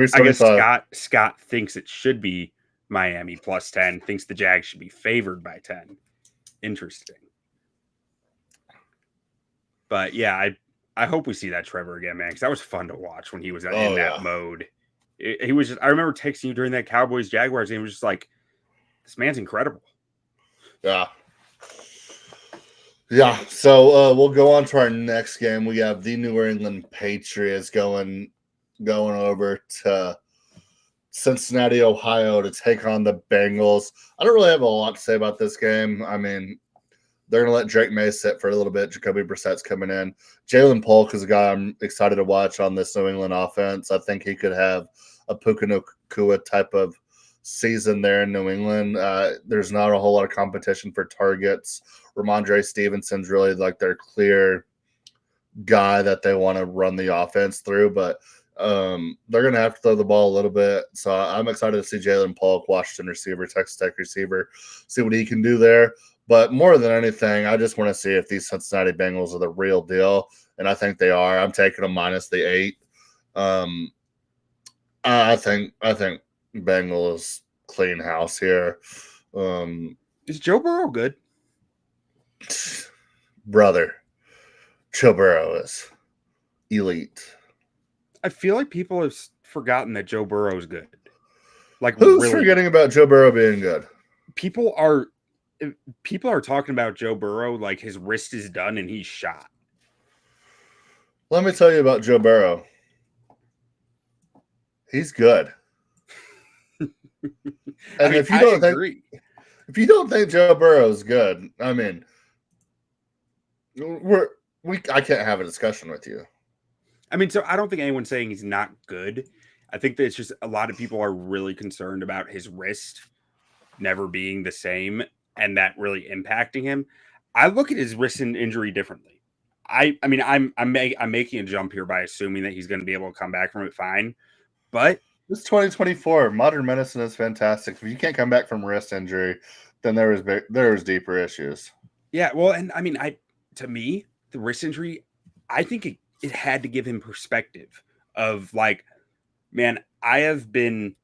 Scott thinks it should be Miami plus 10. Thinks the Jags should be favored by 10. Interesting. But yeah, I hope we see that Trevor again, man, because that was fun to watch when he was in that mode. He was just. I remember texting you during that Cowboys Jaguars game. It was just like, this man's incredible. Yeah. Yeah, so we'll go on to our next game. We have the New England Patriots going going over to Cincinnati, Ohio to take on the Bengals. I don't really have a lot to say about this game. I mean, they're going to let Drake May sit for a little bit. Jacoby Brissett's coming in. Jalen Polk is a guy I'm excited to watch on this New England offense. I think he could have a Puka Nacua type of season there in New England. There's not a whole lot of competition for targets. Ramondre Stevenson's really like their clear guy that they want to run the offense through, but they're going to have to throw the ball a little bit. So I'm excited to see Jalen Polk, Washington receiver, Texas Tech receiver, see what he can do there. But more than anything, I just want to see if these Cincinnati Bengals are the real deal, and I think they are. I'm taking them minus the 8. I think Bengals clean house here. Is Joe Burrow good? Brother, Joe Burrow is elite. I feel like people have forgotten that Joe Burrow is good. Like, who's really forgetting about Joe Burrow being good? People are talking about Joe Burrow like his wrist is done and he's shot. Let me tell you about Joe Burrow. He's good. And if you don't think Joe Burrow is good, I mean, I can't have a discussion with you. I mean, so I don't think anyone's saying he's not good. I think that it's just a lot of people are really concerned about his wrist never being the same and that really impacting him. I look at his wrist injury differently. I mean, I'm making a jump here by assuming that he's going to be able to come back from it fine, but it's 2024. Modern medicine is fantastic. If you can't come back from wrist injury, then there was deeper issues. Yeah, well, and I mean, to me, the wrist injury, I think it had to give him perspective of like, man, I have been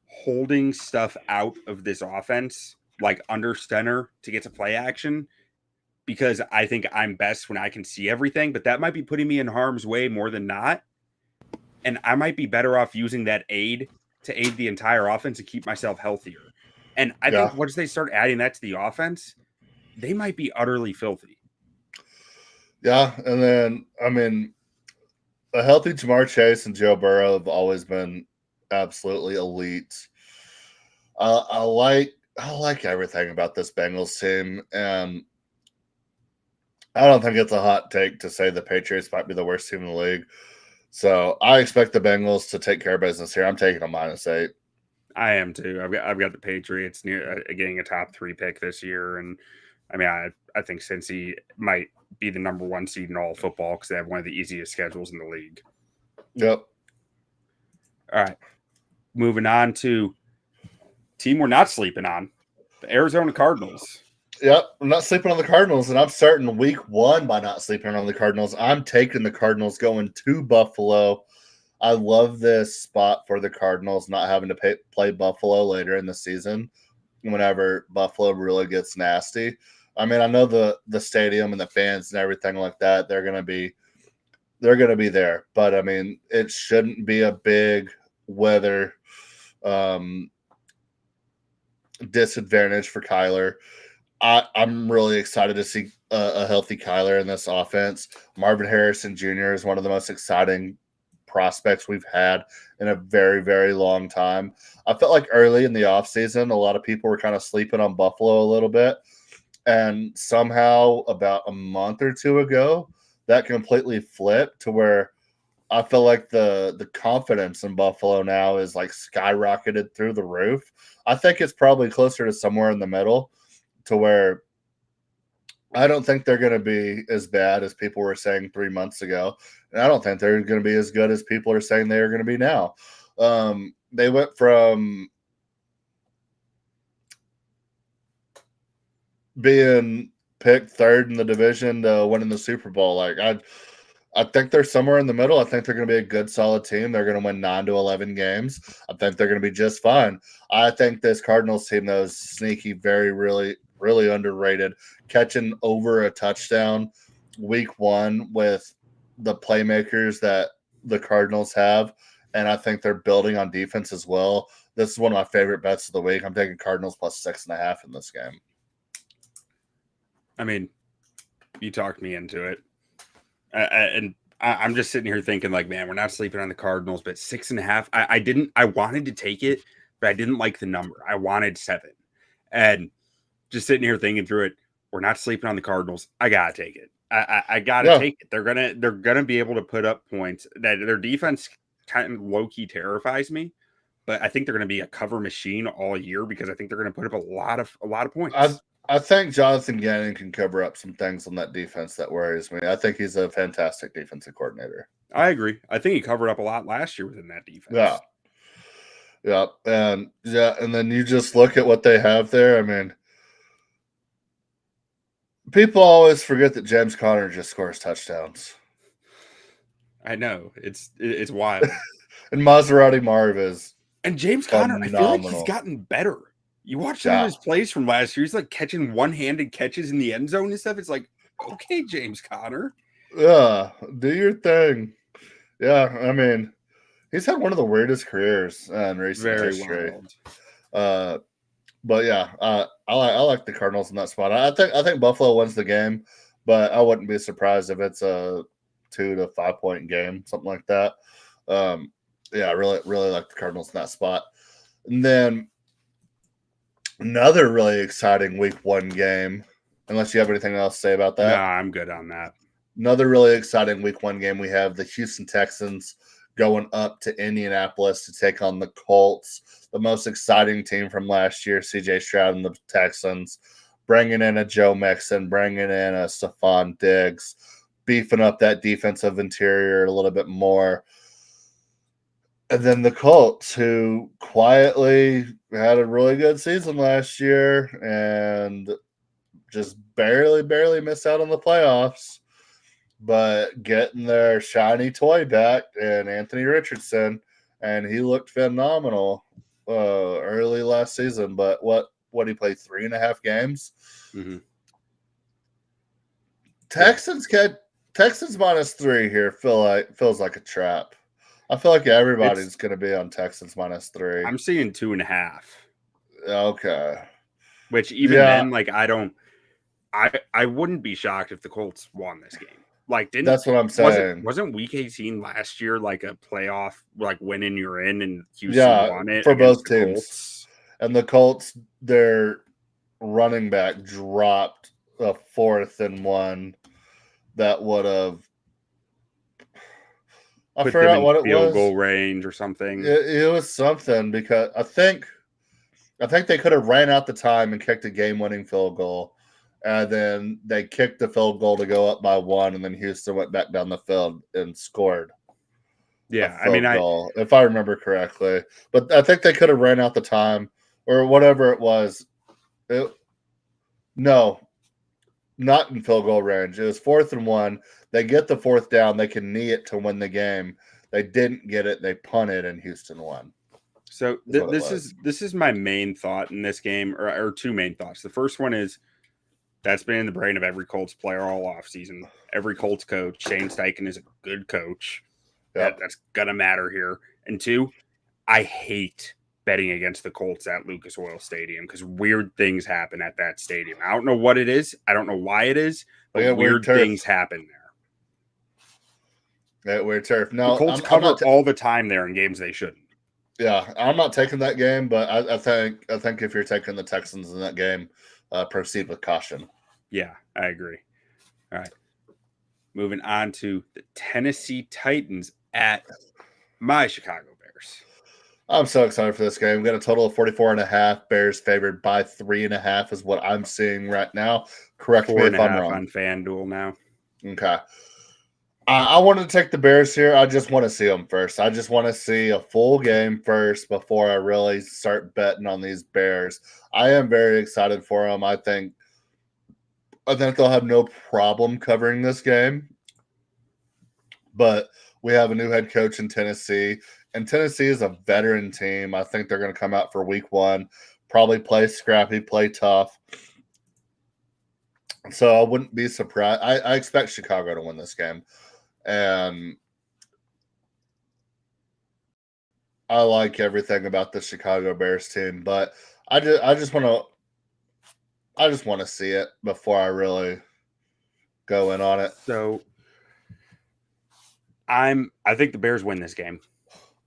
holding stuff out of this offense, like under center to get to play action, because I think I'm best when I can see everything, but that might be putting me in harm's way more than not. And I might be better off using that aid to aid the entire offense and keep myself healthier. And I think once they start adding that to the offense, they might be utterly filthy. Yeah, and then, I mean, a healthy Jamar Chase and Joe Burrow have always been absolutely elite. I like everything about this Bengals team, and I don't think it's a hot take to say the Patriots might be the worst team in the league. So I expect the Bengals to take care of business here. I'm taking a -8. I am too. I've got the Patriots near getting a top 3 pick this year, and I mean I think Cincy might be the number 1 seed in all football because they have one of the easiest schedules in the league. Yep. All right, moving on to team we're not sleeping on, the Arizona Cardinals. Yep, I'm not sleeping on the Cardinals, and I'm starting week 1 by not sleeping on the Cardinals. I'm taking the Cardinals going to Buffalo. I love this spot for the Cardinals not having to play Buffalo later in the season whenever Buffalo really gets nasty. I mean, I know the stadium and the fans and everything like that, they're going to be there, but I mean, it shouldn't be a big weather disadvantage for Kyler. I'm really excited to see a healthy Kyler in this offense. Marvin Harrison Jr. is one of the most exciting prospects we've had in a very, very long time. I felt like early in the offseason, a lot of people were kind of sleeping on Buffalo a little bit. And somehow about a month or 2 ago, that completely flipped to where I feel like the confidence in Buffalo now is like skyrocketed through the roof. I think it's probably closer to somewhere in the middle, to where I don't think they're going to be as bad as people were saying 3 months ago. And I don't think they're going to be as good as people are saying they are going to be now. They went from being picked 3rd in the division to winning the Super Bowl. Like, I think they're somewhere in the middle. I think they're going to be a good, solid team. They're going to win 9 to 11 games. I think they're going to be just fine. I think this Cardinals team, though, is sneaky, really underrated. Catching over a touchdown week 1 with the playmakers that the Cardinals have, and I think they're building on defense as well. This is one of my favorite bets of the week. I'm taking Cardinals plus 6.5 in this game. I mean, you talked me into it. And I'm just sitting here thinking, like, man, we're not sleeping on the Cardinals, but 6.5. I wanted to take it, but I didn't like the number. I wanted 7. And just sitting here thinking through it, we're not sleeping on the Cardinals. I gotta take it. I gotta Yeah. take it. They're gonna be able to put up points. That their defense kind of low key terrifies me, but I think they're gonna be a cover machine all year because I think they're gonna put up a lot of points. I think Jonathan Gannon can cover up some things on that defense that worries me. I think he's a fantastic defensive coordinator. I agree. I think he covered up a lot last year within that defense. Yeah. Yeah. And then you just look at what they have there. I mean, people always forget that James Conner just scores touchdowns. I know. It's wild. And Maserati Marv is And James Conner, I feel like he's gotten better. You watch some of his plays from last year, he's like catching one-handed catches in the end zone and stuff. It's like, okay, James Conner. Yeah, do your thing. Yeah, I mean, he's had one of the weirdest careers in recent history. But yeah, I like the Cardinals in that spot. I think Buffalo wins the game, but I wouldn't be surprised if it's a 2 to 5 point game, something like that. Yeah, I really like the Cardinals in that spot. And then another really exciting week 1 game, unless you have anything else to say about that. Nah, I'm good on that. Another really exciting week 1 game. We have the Houston Texans going up to Indianapolis to take on the Colts, the most exciting team from last year, CJ Stroud and the Texans, bringing in a Joe Mixon, bringing in a Stephon Diggs, beefing up that defensive interior a little bit more. And then the Colts, who quietly had a really good season last year and just barely missed out on the playoffs, but getting their shiny toy back and Anthony Richardson, and he looked phenomenal early last season. But what he played 3.5 games? Mm-hmm. Texans -3 here feels like a trap. I feel like everybody's going to be on Texans -3. I'm seeing 2.5. Okay. Which even then, like, I wouldn't be shocked if the Colts won this game. Like, that's what I'm saying. Wasn't Week 18 last year like a playoff, like winning you're in, and Houston won it for both teams. Colts? And the Colts, their running back dropped a 4th and 1 that would have. I forgot what it was. Field goal range or something. It was something because I think they could have ran out the time and kicked a game-winning field goal, and then they kicked the field goal to go up by 1, and then Houston went back down the field and scored. Yeah, I mean, if I remember correctly, but I think they could have ran out the time or whatever it was. No, not in field goal range. It was 4th and 1. They get the 4th down. They can knee it to win the game. They didn't get it. They punted, and Houston won. So this is my main thought in this game, or 2 main thoughts. The first one is that's been in the brain of every Colts player all offseason. Every Colts coach, Shane Steichen, is a good coach. Yep. That's gonna matter here. And 2, I hate betting against the Colts at Lucas Oil Stadium because weird things happen at that stadium. I don't know what it is. I don't know why it is, but weird things happen there. Yeah, weird turf. No, the Colts cover all the time there in games they shouldn't. Yeah, I'm not taking that game, but I think if you're taking the Texans in that game, proceed with caution. Yeah, I agree. All right. Moving on to the Tennessee Titans at my Chicago Bears. I'm so excited for this game. We got a total of 44.5. Bears favored by 3.5 is what I'm seeing right now. Correct me if I'm wrong. On FanDuel now. Okay. I wanted to take the Bears here. I just want to see them first. I just want to see a full game first before I really start betting on these Bears. I am very excited for them. I think they'll have no problem covering this game. But we have a new head coach in Tennessee, and Tennessee is a veteran team. I think they're going to come out for week 1, probably play scrappy, play tough. So I wouldn't be surprised. I expect Chicago to win this game. And I like everything about the Chicago Bears team, but I just want to see it before I really go in on it. So I think the Bears win this game.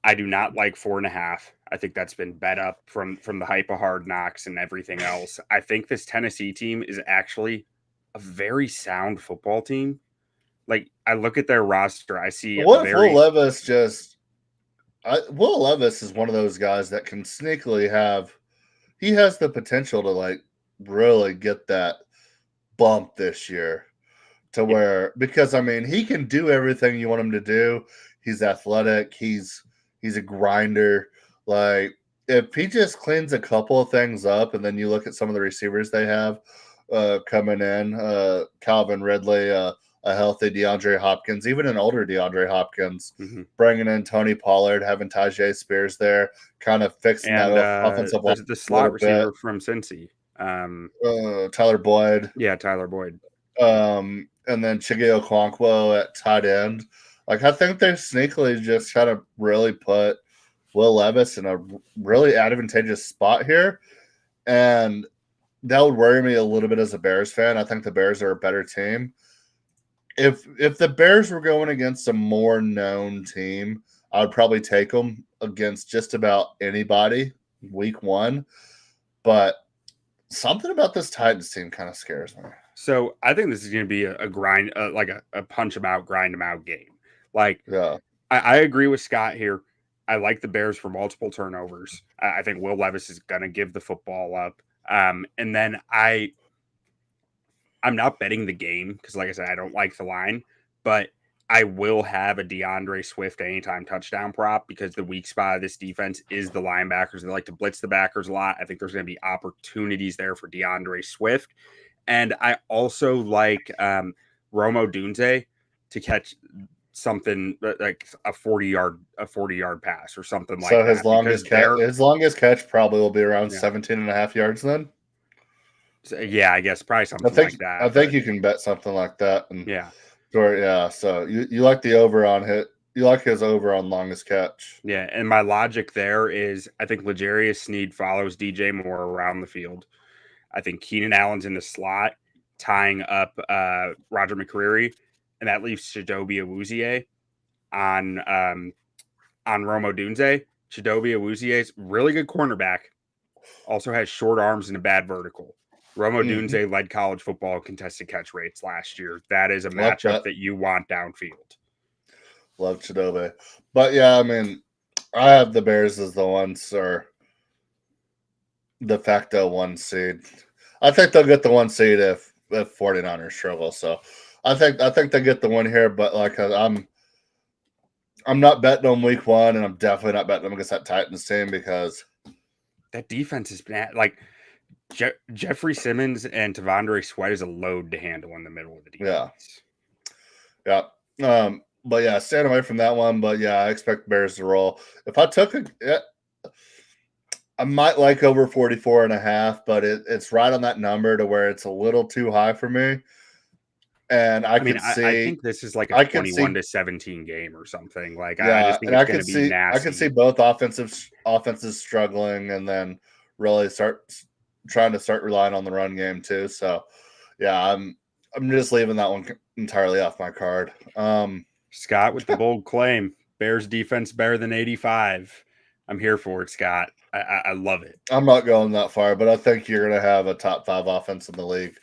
I do not like 4.5. I think that's been bet up from the hype of Hard Knocks and everything else. I think this Tennessee team is actually a very sound football team. Like, I look at their roster, I see What if Will Levis Will Levis is one of those guys that can sneakily he has the potential to like really get that bump this year to where, because I mean, he can do everything you want him to do. He's athletic. He's a grinder. Like, if he just cleans a couple of things up, and then you look at some of the receivers they have coming in, Calvin Ridley, a healthy DeAndre Hopkins, even an older DeAndre Hopkins, bringing in Tony Pollard, having Tajay Spears there, kind of fixing that offensive line. The slot receiver from Cincy. Tyler Boyd. Yeah, Tyler Boyd. And then Chigeo Okonkwo at tight end. Like, I think they sneakily just kind of really put Will Levis in a really advantageous spot here. And that would worry me a little bit as a Bears fan. I think the Bears are a better team. If the Bears were going against a more known team, I would probably take them against just about anybody week 1. But something about this Titans team kind of scares me. So I think this is going to be a grind, like a punch them out, grind them out game. Like, yeah, I agree with Scott here. I like the Bears for multiple turnovers. I think Will Levis is going to give the football up. And then I'm not betting the game because, like I said, I don't like the line, but I will have a DeAndre Swift anytime touchdown prop because the weak spot of this defense is the linebackers. They like to blitz the backers a lot. I think there's going to be opportunities there for DeAndre Swift. And I also like Romo Dunze to catch something like a 40-yard pass or something like that. So his longest catch probably will be around 17.5 yards then. So, yeah, I guess probably something like that. I think you can bet something like that. And yeah. So you like the over on hit. You like his over on longest catch. Yeah, and my logic there is I think L'Jarius Sneed follows DJ Moore around the field. I think Keenan Allen's in the slot, tying up Roger McCreary, and that leaves Chidobe Awuzie on Romo Dunze. Chidobe Awuzie is really good cornerback, also has short arms and a bad vertical. Romo Dunze led college football contested catch rates last year. That is a matchup that you want downfield. Love Chidobe. But yeah, I mean, I have the Bears as the ones or de facto 1 seed. I think they'll get the 1 seed if 49ers struggle. So I think they get the win here, but like I'm not betting on week 1, and I'm definitely not betting them against that Titans team because that defense has been like Jeffrey Simmons and Tavondre Sweat is a load to handle in the middle of the defense. Yeah. But yeah, staying away from that one. But yeah, I expect the Bears to roll. If I took I might like over 44.5, but it's right on that number to where it's a little too high for me. And I think this is like a 21-17 game or something. Like, yeah, I just think it's going to be nasty. I can see both offenses struggling, and then really trying to start relying on the run game too. So, yeah, I'm just leaving that one entirely off my card. Scott with the bold claim: Bears defense better than 85. I'm here for it, Scott. I love it. I'm not going that far, but I think you're going to have a top 5 offense in the league.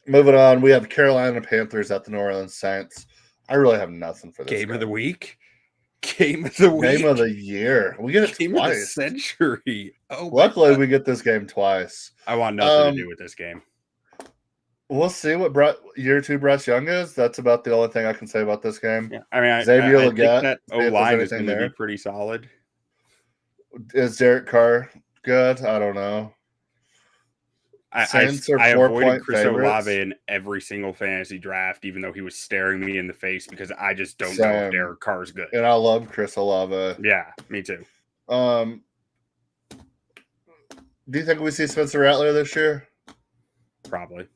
Moving on, we have Carolina Panthers at the New Orleans Saints. I really have nothing for this game of the week. Game of the week. Game of the year. We get it game twice. Of the century. Oh, luckily we get this game twice. I want nothing to do with this game. We'll see what year 2 Bryce Young is. That's about the only thing I can say about this game. Yeah, I mean, Xavier I think that O-line is going to be pretty solid. Is Derek Carr good? I don't know. I avoided Chris Olave in every single fantasy draft, even though he was staring me in the face because I just don't know if Derek Carr's good. And I love Chris Olave. Yeah, me too. Do you think we see Spencer Rattler this year? Probably.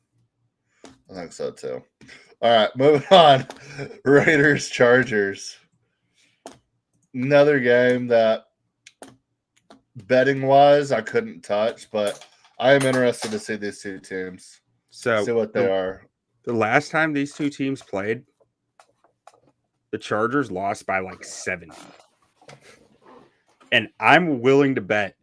I think so too. All right, moving on. Raiders Chargers. Another game that betting wise I couldn't touch, but I am interested to see these two teams. See what they are. The last time these two teams played, the Chargers lost by like 70. And I'm willing to bet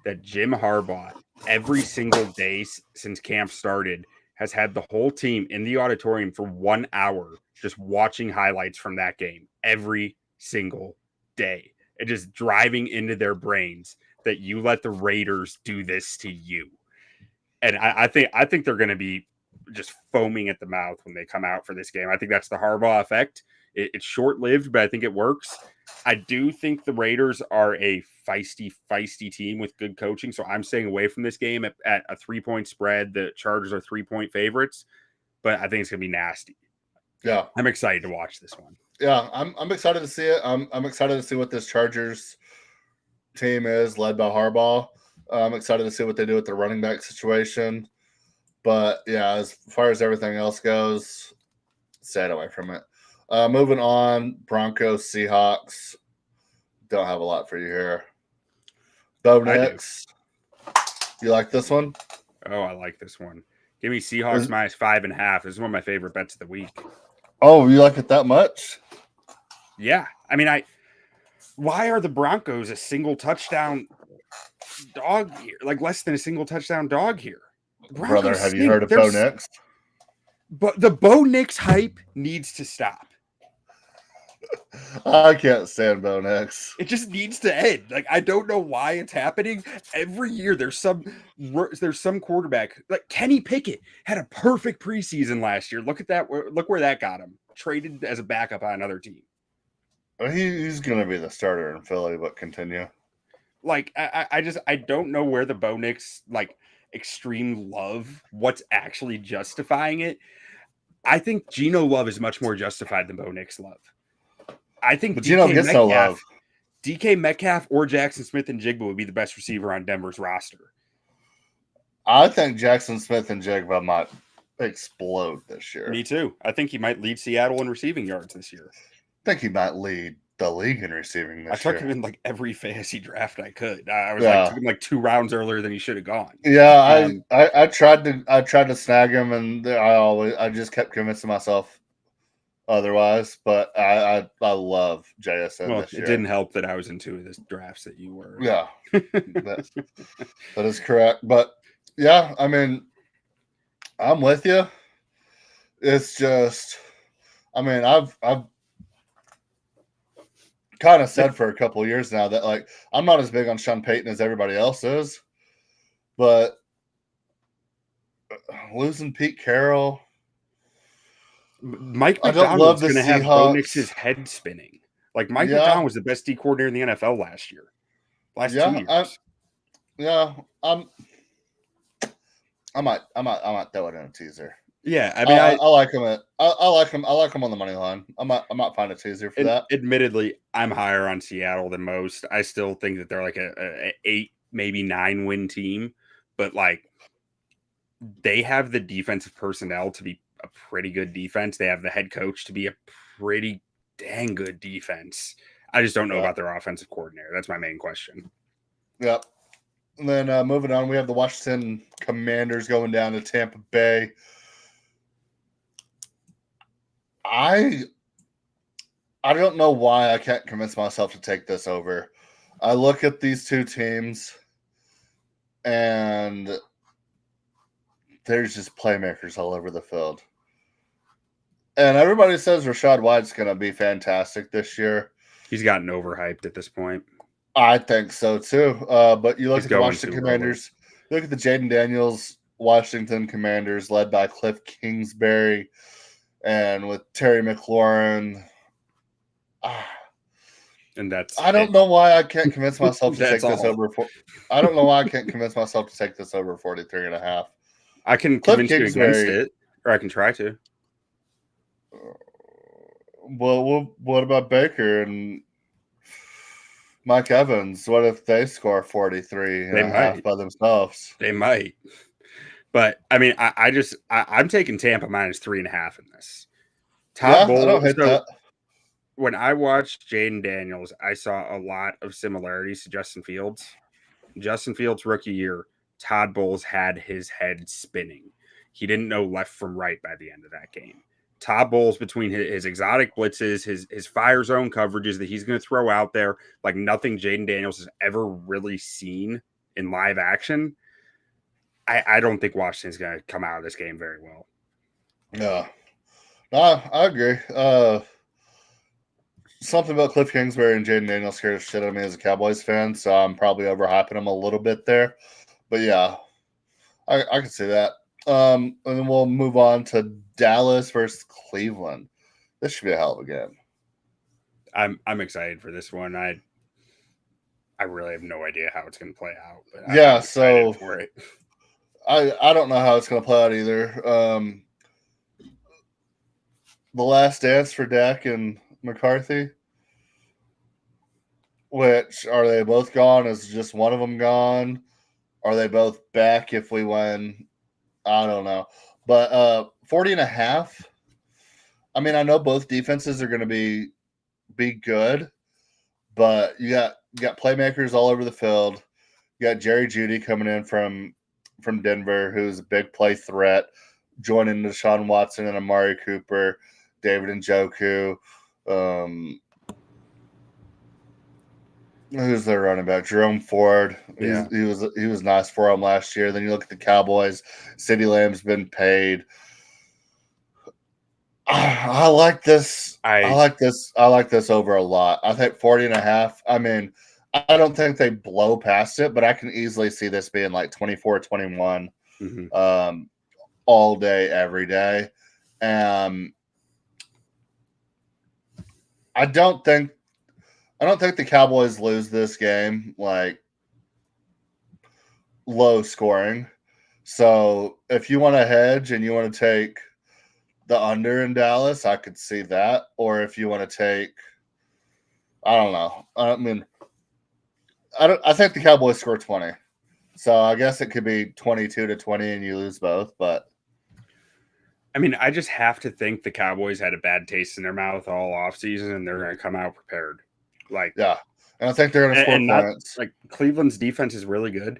that Jim Harbaugh, every single day since camp started, has had the whole team in the auditorium for 1 hour just watching highlights from that game every single day. And just driving into their brains that you let the Raiders do this to you. And I think they're going to be just foaming at the mouth when they come out for this game. I think that's the Harbaugh effect. It's short-lived, but I think it works. I do think the Raiders are a feisty team with good coaching, so I'm staying away from this game at a 3-point spread. The Chargers are 3-point favorites, but I think it's going to be nasty. Yeah, I'm excited to watch this one. Yeah, I'm excited to see it. I'm excited to see what this Chargers team is led by Harbaugh. I'm excited to see what they do with the running back situation. But yeah, as far as everything else goes, stay away from it. Moving on, Broncos, Seahawks. Don't have a lot for you here. Bo Nix. You like this one? Oh, I like this one. Give me Seahawks minus 5.5. This is one of my favorite bets of the week. Oh, you like it that much? Yeah. I mean, why are the Broncos a single touchdown dog here? Like less than a single touchdown dog here. Brother, have you heard of Bo Nix? But the Bo Nix hype needs to stop. I can't stand Bo Nix. It just needs to end. Like I don't know why it's happening. Every year there's some quarterback. Like Kenny Pickett had a perfect preseason last year. Look at that. Look where that got him. Traded as a backup on another team. He's going to be the starter in Philly, but continue. Like I don't know where the Bo Nix like extreme love. What's actually justifying it? I think Geno Love is much more justified than Bo Nix love. I think but Geno gets no love. DK Metcalf or Jackson Smith and Jigba would be the best receiver on Denver's roster. I think Jackson Smith and Jigba might explode this year. Me too. I think he might lead Seattle in receiving yards this year. I think he might lead the league in receiving this year. I took him in like every fantasy draft I could. I was took him like 2 rounds earlier than he should have gone. Yeah, I tried to snag him, and I just kept convincing myself otherwise, but I love JSN this year. It didn't help that I was in 2 of the drafts that you were. Yeah, that is correct. But yeah, I mean, I'm with you. It's just, I mean, I've kind of said for a couple of years now that like I'm not as big on Sean Payton as everybody else is, but losing Pete Carroll. Mike McDonald's going to have Bo Nix's head spinning. Like Mike McDonald was the best D coordinator in the NFL last year. Last 2 years. I might throw it in a teaser. Yeah, I mean, I like him. I like him. I like him on the money line. I might find a teaser for that. Admittedly, I'm higher on Seattle than most. I still think that they're like a 8, maybe 9 win team, but like they have the defensive personnel to be a pretty good defense. They have the head coach to be a pretty dang good defense. I just don't know about their offensive coordinator. That's my main question. Yep. And then moving on, we have the Washington Commanders going down to Tampa Bay. I don't know why I can't convince myself to take this over. I look at these two teams, and there's just playmakers all over the field. And everybody says Rachaad White's going to be fantastic this year. He's gotten overhyped at this point. I think so too. But you look at the Washington Commanders, look at the Jaden Daniels Washington Commanders led by Cliff Kingsbury and with Terry McLaurin. And that's I don't know why I can't convince myself to take this over. I don't know why I can't convince myself to take this over 43.5. I can convince you against it, or I can try to. Well, what about Baker and Mike Evans? What if they score 43.5 by themselves? They might. But I mean, I'm taking Tampa minus 3.5 in this. I don't hate that. When I watched Jaden Daniels, I saw a lot of similarities to Justin Fields. Justin Fields' rookie year, Todd Bowles had his head spinning. He didn't know left from right by the end of that game. Todd Bowles, between his exotic blitzes, his fire zone coverages that he's going to throw out there, like nothing Jaden Daniels has ever really seen in live action. I don't think Washington's going to come out of this game very well. Yeah. No, I agree. Something about Cliff Kingsbury and Jaden Daniels scared the shit out of me as a Cowboys fan, so I'm probably overhyping him a little bit there. But yeah, I can see that. And then we'll move on to Dallas versus Cleveland. This should be a hell of a game. I'm excited for this one. I really have no idea how it's going to play out. But Yeah, I'm excited so for it. I don't know how it's going to play out either. The last dance for Dak and McCarthy. Which, are they both gone? Is just one of them gone? Are they both back if we win? I don't know. But 40.5. I mean, I know both defenses are going to be good, but you got playmakers all over the field. You got Jerry Jeudy coming in from Denver, who's a big play threat, joining Deshaun Watson and Amari Cooper, David Njoku. Who's their running back? Jerome Ford. Yeah. He was nice for him last year. Then you look at the Cowboys. CeeDee Lamb's been paid. I like this. I like this over a lot. I think 40.5. I mean, I don't think they blow past it, but I can easily see this being like 24-21 all day, every day. I don't think the Cowboys lose this game like low scoring. So if you want to hedge and you want to take the under in Dallas, I could see that. Or if you want to take, I don't know. I mean, I think the Cowboys score 20. So I guess it could be 22-20 and you lose both. But I mean, I just have to think the Cowboys had a bad taste in their mouth all offseason and they're going to come out prepared. Like, yeah. And I think they're going to score points. Like, Cleveland's defense is really good,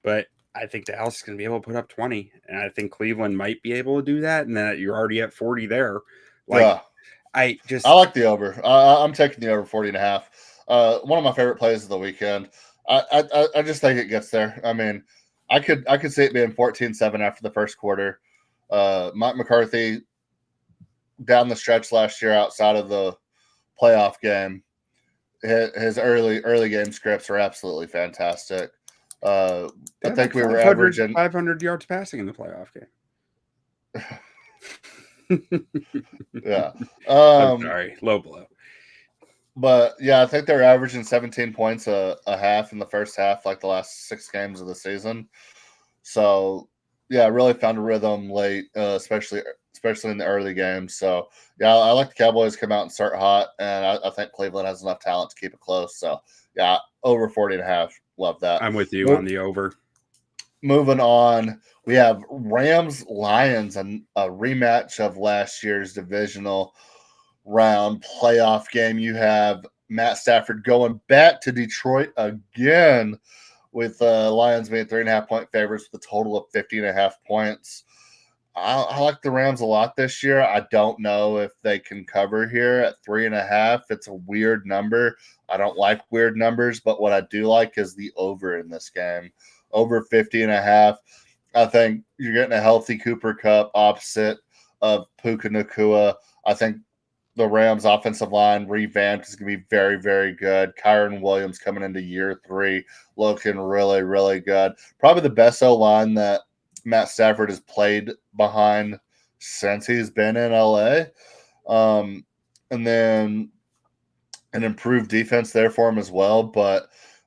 but I think Dallas is going to be able to put up 20. And I think Cleveland might be able to do that. And then you're already at 40 there. Like, yeah. I like the over. I'm taking the over 40.5. One of my favorite plays of the weekend. I just think it gets there. I mean, I could see it being 14-7 after the first quarter. Mike McCarthy down the stretch last year outside of the playoff game, his early game scripts are absolutely fantastic. I think we were averaging 500 yards passing in the playoff game. Yeah. I'm sorry, low blow. But yeah, I think they're averaging 17 points a half in the first half, like the last 6 games of the season. So yeah, really found a rhythm late, especially in the early games. So yeah, I like the Cowboys come out and start hot, and I think Cleveland has enough talent to keep it close. So yeah, over 40.5. Love that. I'm with you on the over. Moving on, we have Rams-Lions, and a rematch of last year's divisional round playoff game. You have Matt Stafford going back to Detroit again, with Lions being 3.5-point favorites with a total of 50.5 points. I like the Rams a lot this year. I don't know if they can cover here at 3.5. It's a weird number. I don't like weird numbers, but what I do like is the over in this game. Over 50.5. I think you're getting a healthy Cooper Kupp opposite of Puka Nacua. I think the Rams offensive line revamped is going to be very, very good. Kyron Williams coming into year 3 looking really, really good. Probably the best O-line that Matt Stafford has played behind since he's been in LA. And then an improved defense there for him as well.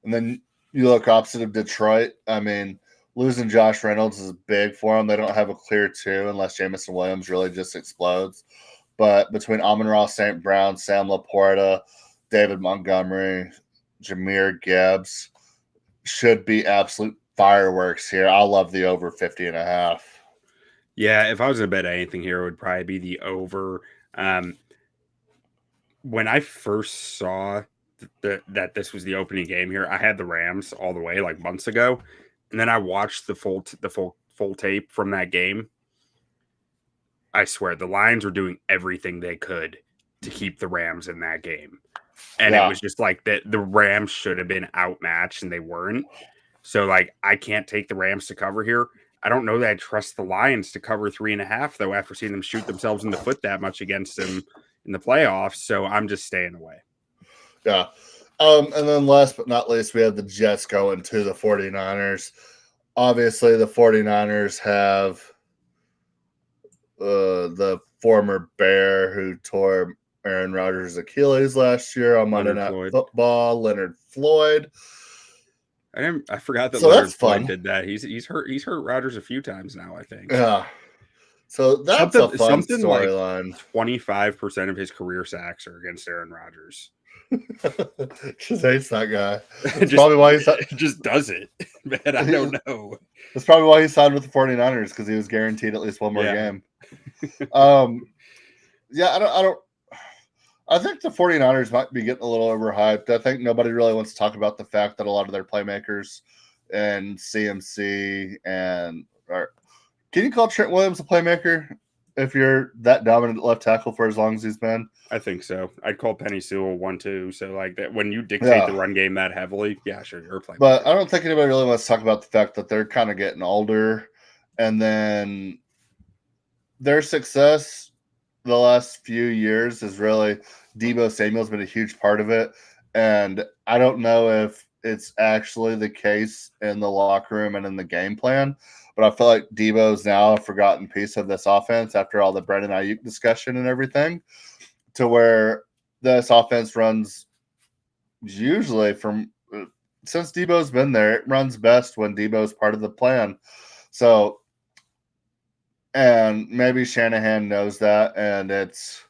And then you look opposite of Detroit. I mean, losing Josh Reynolds is big for them. They don't have a clear 2 unless Jameson Williams really just explodes. But between Amon-Ra St. Brown, Sam Laporta, David Montgomery, Jahmyr Gibbs, should be absolute fireworks here. I love the over 50.5. Yeah, if I was going to bet anything here, it would probably be the over. When I first saw that this was the opening game here, I had the Rams all the way like months ago, and then I watched the full tape from that game. I swear, the Lions were doing everything they could to keep the Rams in that game. And it was just like that the Rams should have been outmatched and they weren't. So, like, I can't take the Rams to cover here. I don't know that I trust the Lions to cover 3.5, though, after seeing them shoot themselves in the foot that much against them in the playoffs. So I'm just staying away. Yeah. And then last but not least, we have the Jets going to the 49ers. Obviously, the 49ers have the former Bear who tore Aaron Rodgers' Achilles last year on Monday Night Football, Leonard Floyd. I forgot that so Leonard that's Floyd fun. did that. He's hurt Rodgers a few times now, I think. Yeah. So that's a fun storyline. Like 25% of his career sacks are against Aaron Rodgers. Just hates that guy. That's probably why he just does it. Man, I don't know. That's probably why he signed with the 49ers, because he was guaranteed at least one more game. Yeah, I think the 49ers might be getting a little overhyped. I think nobody really wants to talk about the fact that a lot of their playmakers and CMC can you call Trent Williams a playmaker if you're that dominant left tackle for as long as he's been? I think so. I'd call Penny Sewell 1-2. So like that when you dictate the run game that heavily, yeah, sure, you're a playmaker. But I don't think anybody really wants to talk about the fact that they're kind of getting older, and then their success the last few years is really Deebo Samuel's been a huge part of it. And I don't know if it's actually the case in the locker room and in the game plan, but I feel like Deebo's now a forgotten piece of this offense after all the Brandon Ayuk discussion and everything, to where this offense runs usually since Deebo's been there, it runs best when Deebo's part of the plan. So, and maybe Shanahan knows that, and it's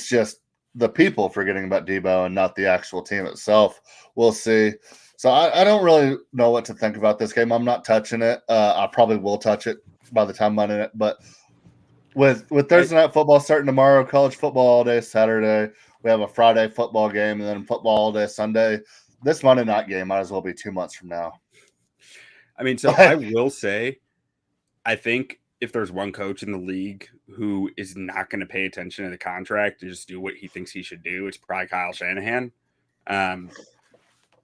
just the people forgetting about Deebo and not the actual team itself. We'll see. So I don't really know what to think about this game. I'm not touching it. I probably will touch it by the time I'm in it. But with Thursday night football starting tomorrow, college football all day Saturday, we have a Friday football game, and then football all day Sunday. This Monday night game might as well be 2 months from now. I mean, so I will say, I think if there's one coach in the league who is not going to pay attention to the contract and just do what he thinks he should do, it's probably Kyle Shanahan.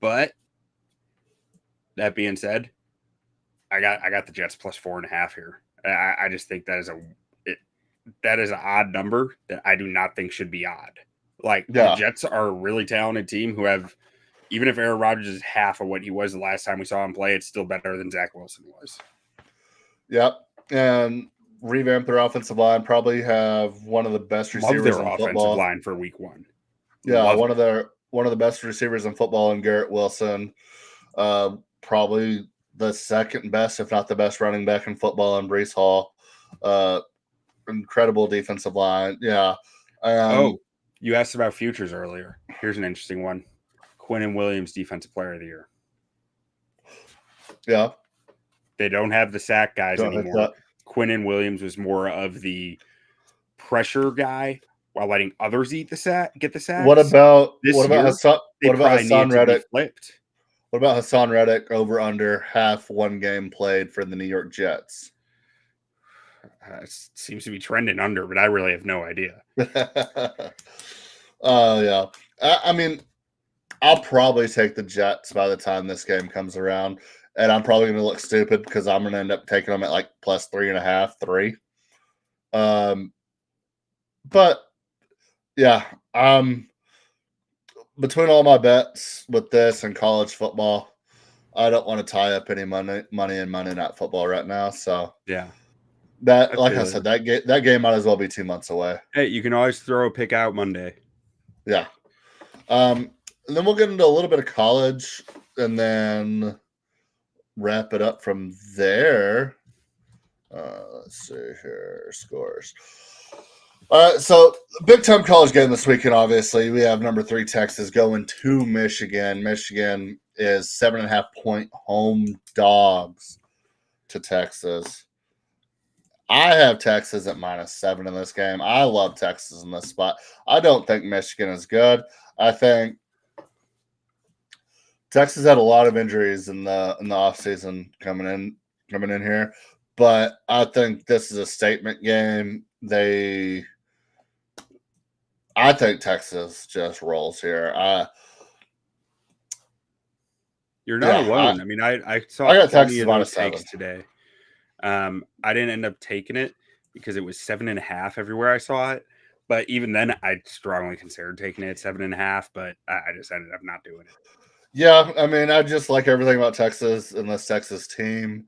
But that being said, I got the Jets plus 4.5 here. I just think that is an odd number that I do not think should be odd. Like the Jets are a really talented team who have, even if Aaron Rodgers is half of what he was the last time we saw him play, it's still better than Zach Wilson was. Yep. And revamp their offensive line, probably have one of the best receivers in football. Offensive line for week 1. Yeah, one of the best receivers in football in Garrett Wilson. Probably the second best, if not the best running back in football in Breece Hall. Incredible defensive line. Yeah. You asked about futures earlier. Here's an interesting one. Quinnen Williams, Defensive Player of the Year. Yeah. They don't have the sack guys anymore. Quinnen Williams was more of the pressure guy while letting others get the sacks. What about Hassan Reddick? What about Hassan Reddick over under half one game played for the New York Jets? It seems to be trending under, but I really have no idea. Yeah. I mean, I'll probably take the Jets by the time this game comes around, and I'm probably going to look stupid because I'm going to end up taking them at like plus 3.5, 3. But yeah, between all my bets with this and college football, I don't want to tie up any money in Monday Night Football right now. So yeah, that game might as well be 2 months away. Hey, you can always throw a pick out Monday. Yeah. And then we'll get into a little bit of college and then wrap it up from there. Let's see here. Scores. All right, so big time college game this weekend, obviously. We have number 3 Texas going to Michigan. Michigan is 7.5 point home dogs to Texas. I have Texas at -7 in this game. I love Texas in this spot. I don't think Michigan is good. I think Texas had a lot of injuries in the offseason coming in here. but I think this is a statement game. I think Texas just rolls here. You're not Yeah, alone. I mean, I saw I got plenty Texas of those minus takes 7. today. I didn't end up taking it because it was 7.5 everywhere I saw it. But even then, I strongly considered taking it at 7.5. But I just ended up not doing it. Yeah, I mean, I just like everything about Texas and this Texas team.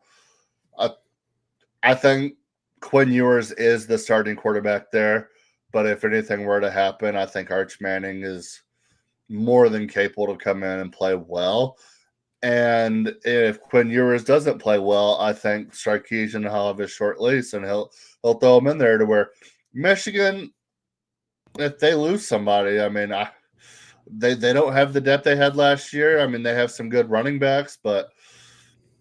I think Quinn Ewers is the starting quarterback there, but if anything were to happen, I think Arch Manning is more than capable to come in and play well. And if Quinn Ewers doesn't play well, I think Sarkisian will have a short lease and he'll throw him in there to where Michigan, if they lose somebody, I mean, they don't have the depth they had last year. I mean, they have some good running backs, but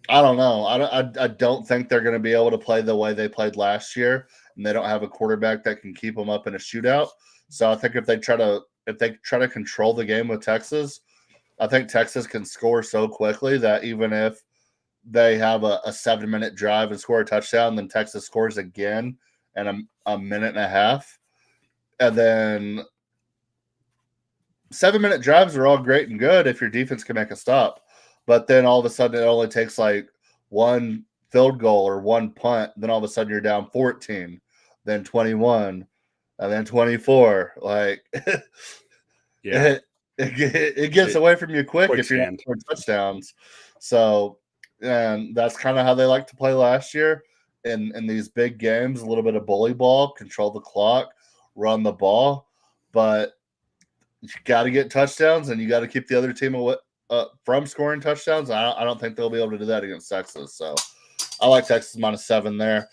I don't know. I don't think they're going to be able to play the way they played last year, and they don't have a quarterback that can keep them up in a shootout. So I think if they try to control the game with Texas, I think Texas can score so quickly that even if they have a 7-minute drive and score a touchdown, then Texas scores again in a minute and a half, and then 7-minute drives are all great and good if your defense can make a stop. But then all of a sudden it only takes like one field goal or one punt. Then all of a sudden you're down 14, then 21, and then 24. Like, Yeah, it gets away from you quick if you're not quicksand. scoring touchdowns. So, and that's kind of how they like to play last year in these big games. A little bit of bully ball, control the clock, run the ball, but you got to get touchdowns, and you got to keep the other team from scoring touchdowns. I don't think they'll be able to do that against Texas. So I like Texas minus 7 there.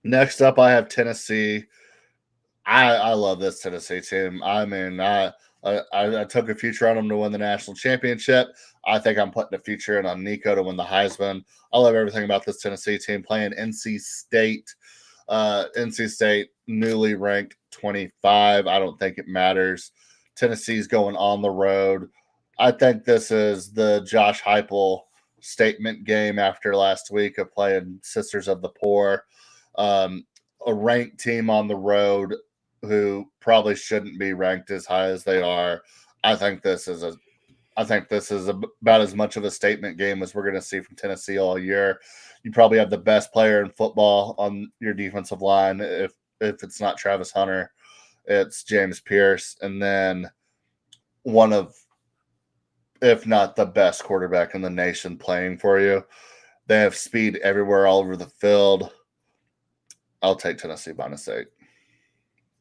Next up, I have Tennessee. I love this Tennessee team. I mean, I took a future on them to win the national championship. I think I'm putting a future in on Nico to win the Heisman. I love everything about this Tennessee team playing NC State. NC State newly ranked 25. I don't think it matters. Tennessee's going on the road. I think this is the Josh Heupel statement game after last week of playing Sisters of the Poor. A ranked team on the road who probably shouldn't be ranked as high as they are. I think this is about as much of a statement game as we're going to see from Tennessee all year. You probably have the best player in football on your defensive line. If it's not Travis Hunter, it's James Pierce, and then one of, if not the best quarterback in the nation playing for you. They have speed everywhere, all over the field. I'll take Tennessee minus 8.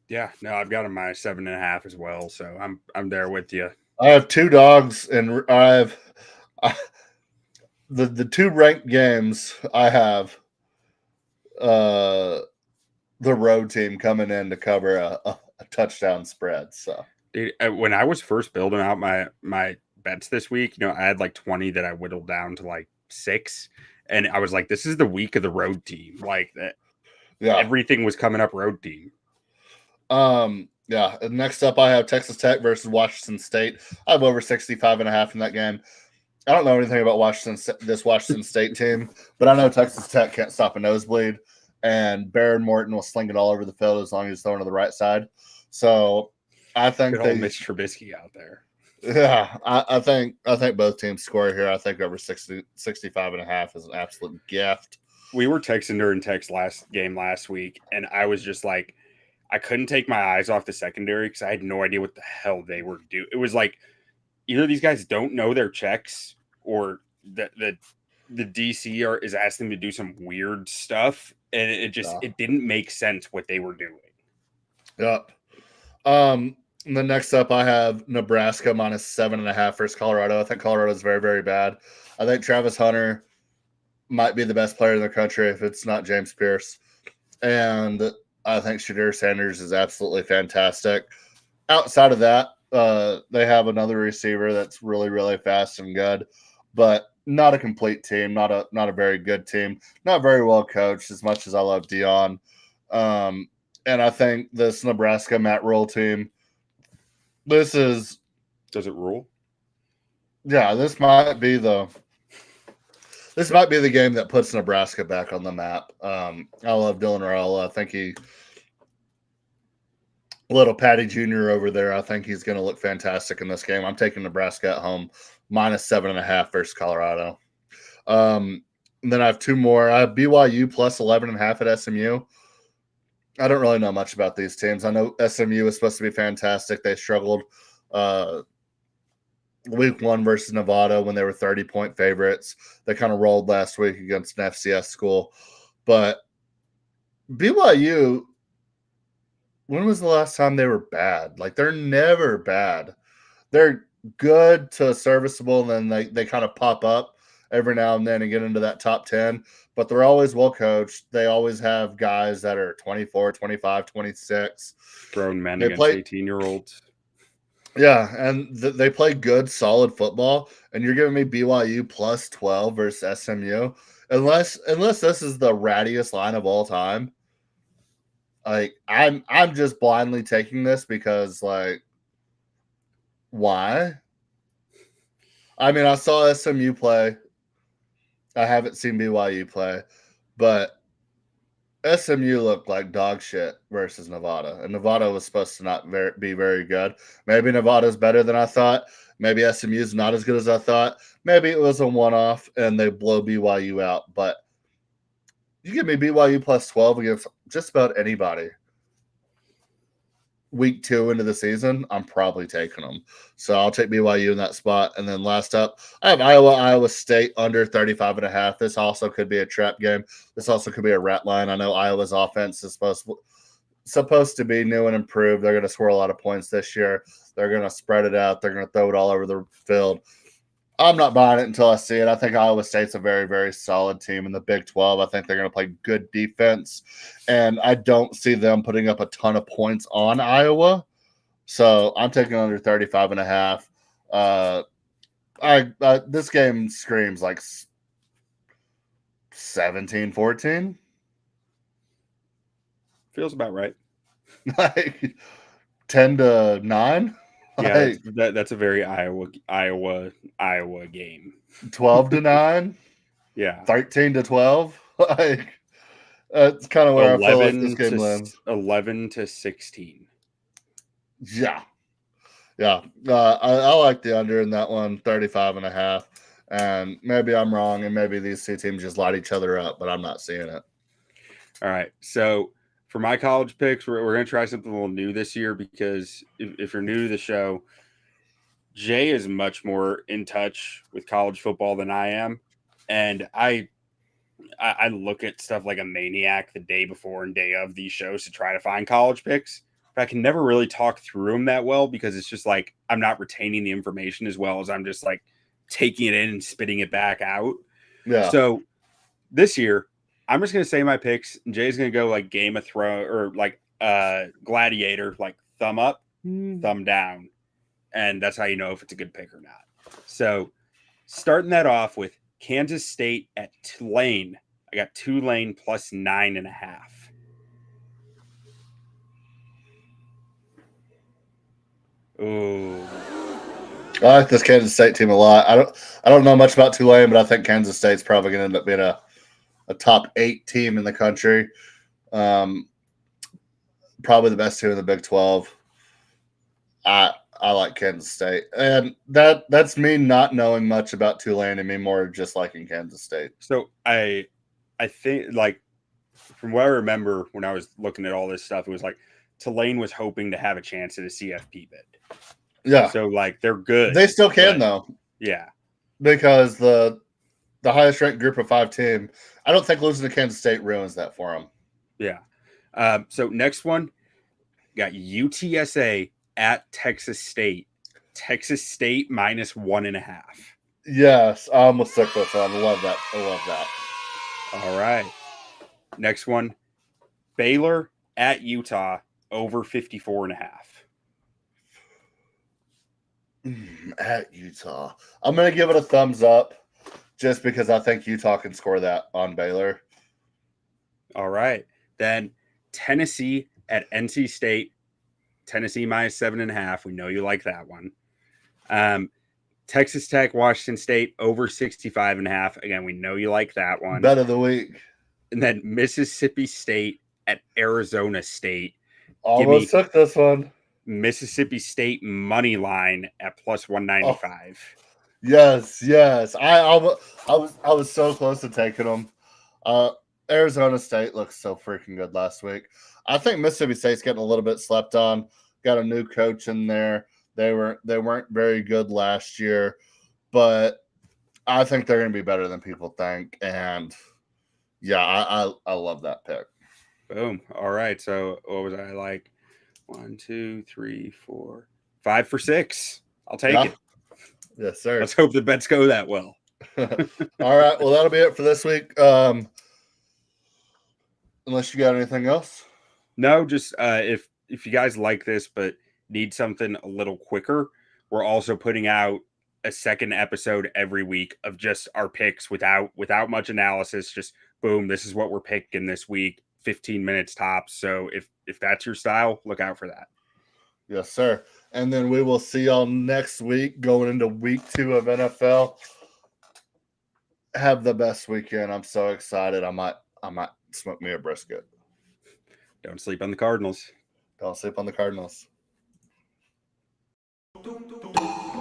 Yeah, no, I've got them minus 7.5 as well. So I'm there with you. I have 2 dogs, and the 2 ranked games. I have the road team coming in to cover a touchdown spread. So, Dude, when I was first building out my bets this week, I had like 20 that I whittled down to like 6, and I was like, this is the week of the road team. Like that, yeah, everything was coming up road team. Yeah. Next up, I have Texas Tech versus Washington State. I have over 65.5 in that game. I don't know anything about this Washington State team, but I know Texas Tech can't stop a nosebleed, and Baron Morton will sling it all over the field as long as he's throwing to the right side. So I think Good old Mitch Trubisky out there. Yeah, I think both teams score here. I think over 65.5 is an absolute gift. We were texting during text last week, and I was just like, I couldn't take my eyes off the secondary because I had no idea what the hell they were doing. It was like either these guys don't know their checks, or the DC is asking them to do some weird stuff, and it didn't make sense what they were doing. Yep. And then next up, I have Nebraska minus 7.5 versus Colorado. I think Colorado is very, very bad. I think Travis Hunter might be the best player in the country if it's not James Pierce. And I think Shadir Sanders is absolutely fantastic. Outside of that, they have another receiver that's really, really fast and good, but not a complete team, not a very good team, not very well coached as much as I love Dion. And I think this Nebraska Matt Rule team, does it rule? Yeah, this might be the this might be the game that puts Nebraska back on the map. I love Dylan Raiola. I think little Patty Jr. over there, I think he's going to look fantastic in this game. I'm taking Nebraska at home, -7.5 versus Colorado. And then I have two more. I have BYU +11.5 at SMU. I don't really know much about these teams. I know SMU is supposed to be fantastic. They struggled week 1 versus Nevada when they were 30-point favorites. They kind of rolled last week against an FCS school. But BYU, when was the last time they were bad? Like, they're never bad. They're good to serviceable, and then they kind of pop up every now and then and get into that top 10. But they're always well coached. They always have guys that are 24, 25, 26. Grown men They against play 18-year-olds. Yeah, and they play good, solid football. And you're giving me BYU +12 versus SMU, unless this is the rattiest line of all time. Like, I'm just blindly taking this because, like, why? I mean, I saw SMU play. I haven't seen BYU play, but SMU looked like dog shit versus Nevada, and Nevada was supposed to not be very good. Maybe Nevada's better than I thought. Maybe SMU's not as good as I thought. Maybe it was a one-off and they blow BYU out. But you give me BYU +12 against just about anybody. Week 2 into the season, I'm probably taking them. So I'll take BYU in that spot. And then last up, I have Iowa State under 35.5. This also could be a trap game. This also could be a rat line. I know Iowa's offense is supposed to be new and improved. They're going to score a lot of points this year. They're going to spread it out. They're going to throw it all over the field. I'm not buying it until I see it. I think Iowa State's a very, very solid team in the Big 12. I think they're going to play good defense, and I don't see them putting up a ton of points on Iowa. So I'm taking under 35.5. This game screams like 17-14. Feels about right. Like 10-9. Yeah, Like, that's a very Iowa game. 12-9. Yeah, 13-12. Like, that's kind of where I feel like this game lands. 11-16. Yeah. I like the under in that one, 35.5. And maybe I'm wrong, and maybe these two teams just light each other up, but I'm not seeing it. All right. So for my college picks, we're going to try something a little new this year because if you're new to the show, Jay is much more in touch with college football than I am. And I look at stuff like a maniac the day before and day of these shows to try to find college picks. But I can never really talk through them that well because it's just like I'm not retaining the information as well as I'm just like taking it in and spitting it back out. Yeah. So this year, I'm just going to say my picks. And Jay's going to go like Game of Thrones or like Gladiator, like thumb up, thumb down. And that's how you know if it's a good pick or not. So starting that off with Kansas State at Tulane. I got Tulane +9.5. Ooh. I like this Kansas State team a lot. I don't know much about Tulane, but I think Kansas State's probably going to end up being a top 8 team in the country. Probably the best team in the Big 12. I like Kansas State, and that's me not knowing much about Tulane and me more just liking Kansas State. So I think like from what I remember when I was looking at all this stuff, it was like Tulane was hoping to have a chance at a CFP bid. Yeah. So like they're good. They still can though. Yeah. Because the highest ranked group of 5 team, I don't think losing to Kansas State ruins that for them. Yeah. So next one, got UTSA at Texas State. Texas State -1.5. Yes, I almost took this one. I love that. All right. Next one, Baylor at Utah over 54.5. At Utah, I'm going to give it a thumbs up just because I think Utah can score that on Baylor. All right. Then Tennessee at NC State. Tennessee -7.5. We know you like that one. Texas Tech, Washington State over 65.5. Again, we know you like that one. Bet of the week. And then Mississippi State at Arizona State. Almost took this one. Mississippi State money line at plus 195. Yes. I was so close to taking them. Arizona State looks so freaking good last week. I think Mississippi State's getting a little bit slept on. Got a new coach in there. They weren't very good last year, but I think they're going to be better than people think. And yeah, I love that pick. Boom. All right. So what was I like? 1, 2, 3, 4, 5 for 6. I'll take it. Yes, sir. Let's hope the bets go that well. All right. Well, that'll be it for this week. Unless you got anything else. No, just if you guys like this but need something a little quicker, we're also putting out a second episode every week of just our picks without much analysis. Just boom, this is what we're picking this week, 15 minutes tops. So if that's your style, look out for that. Yes, sir. And then we will see y'all next week going into week 2 of NFL. Have the best weekend. I'm so excited. I might smoke me a brisket. Don't sleep on the Cardinals. Don't sleep on the Cardinals.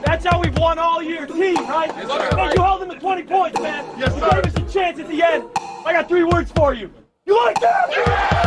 That's how we've won all year, team, right? Yes, hey, you held them to 20 points, man. Yes, sir. You gave us a chance at the end. I got 3 words for you. You like that? Yeah!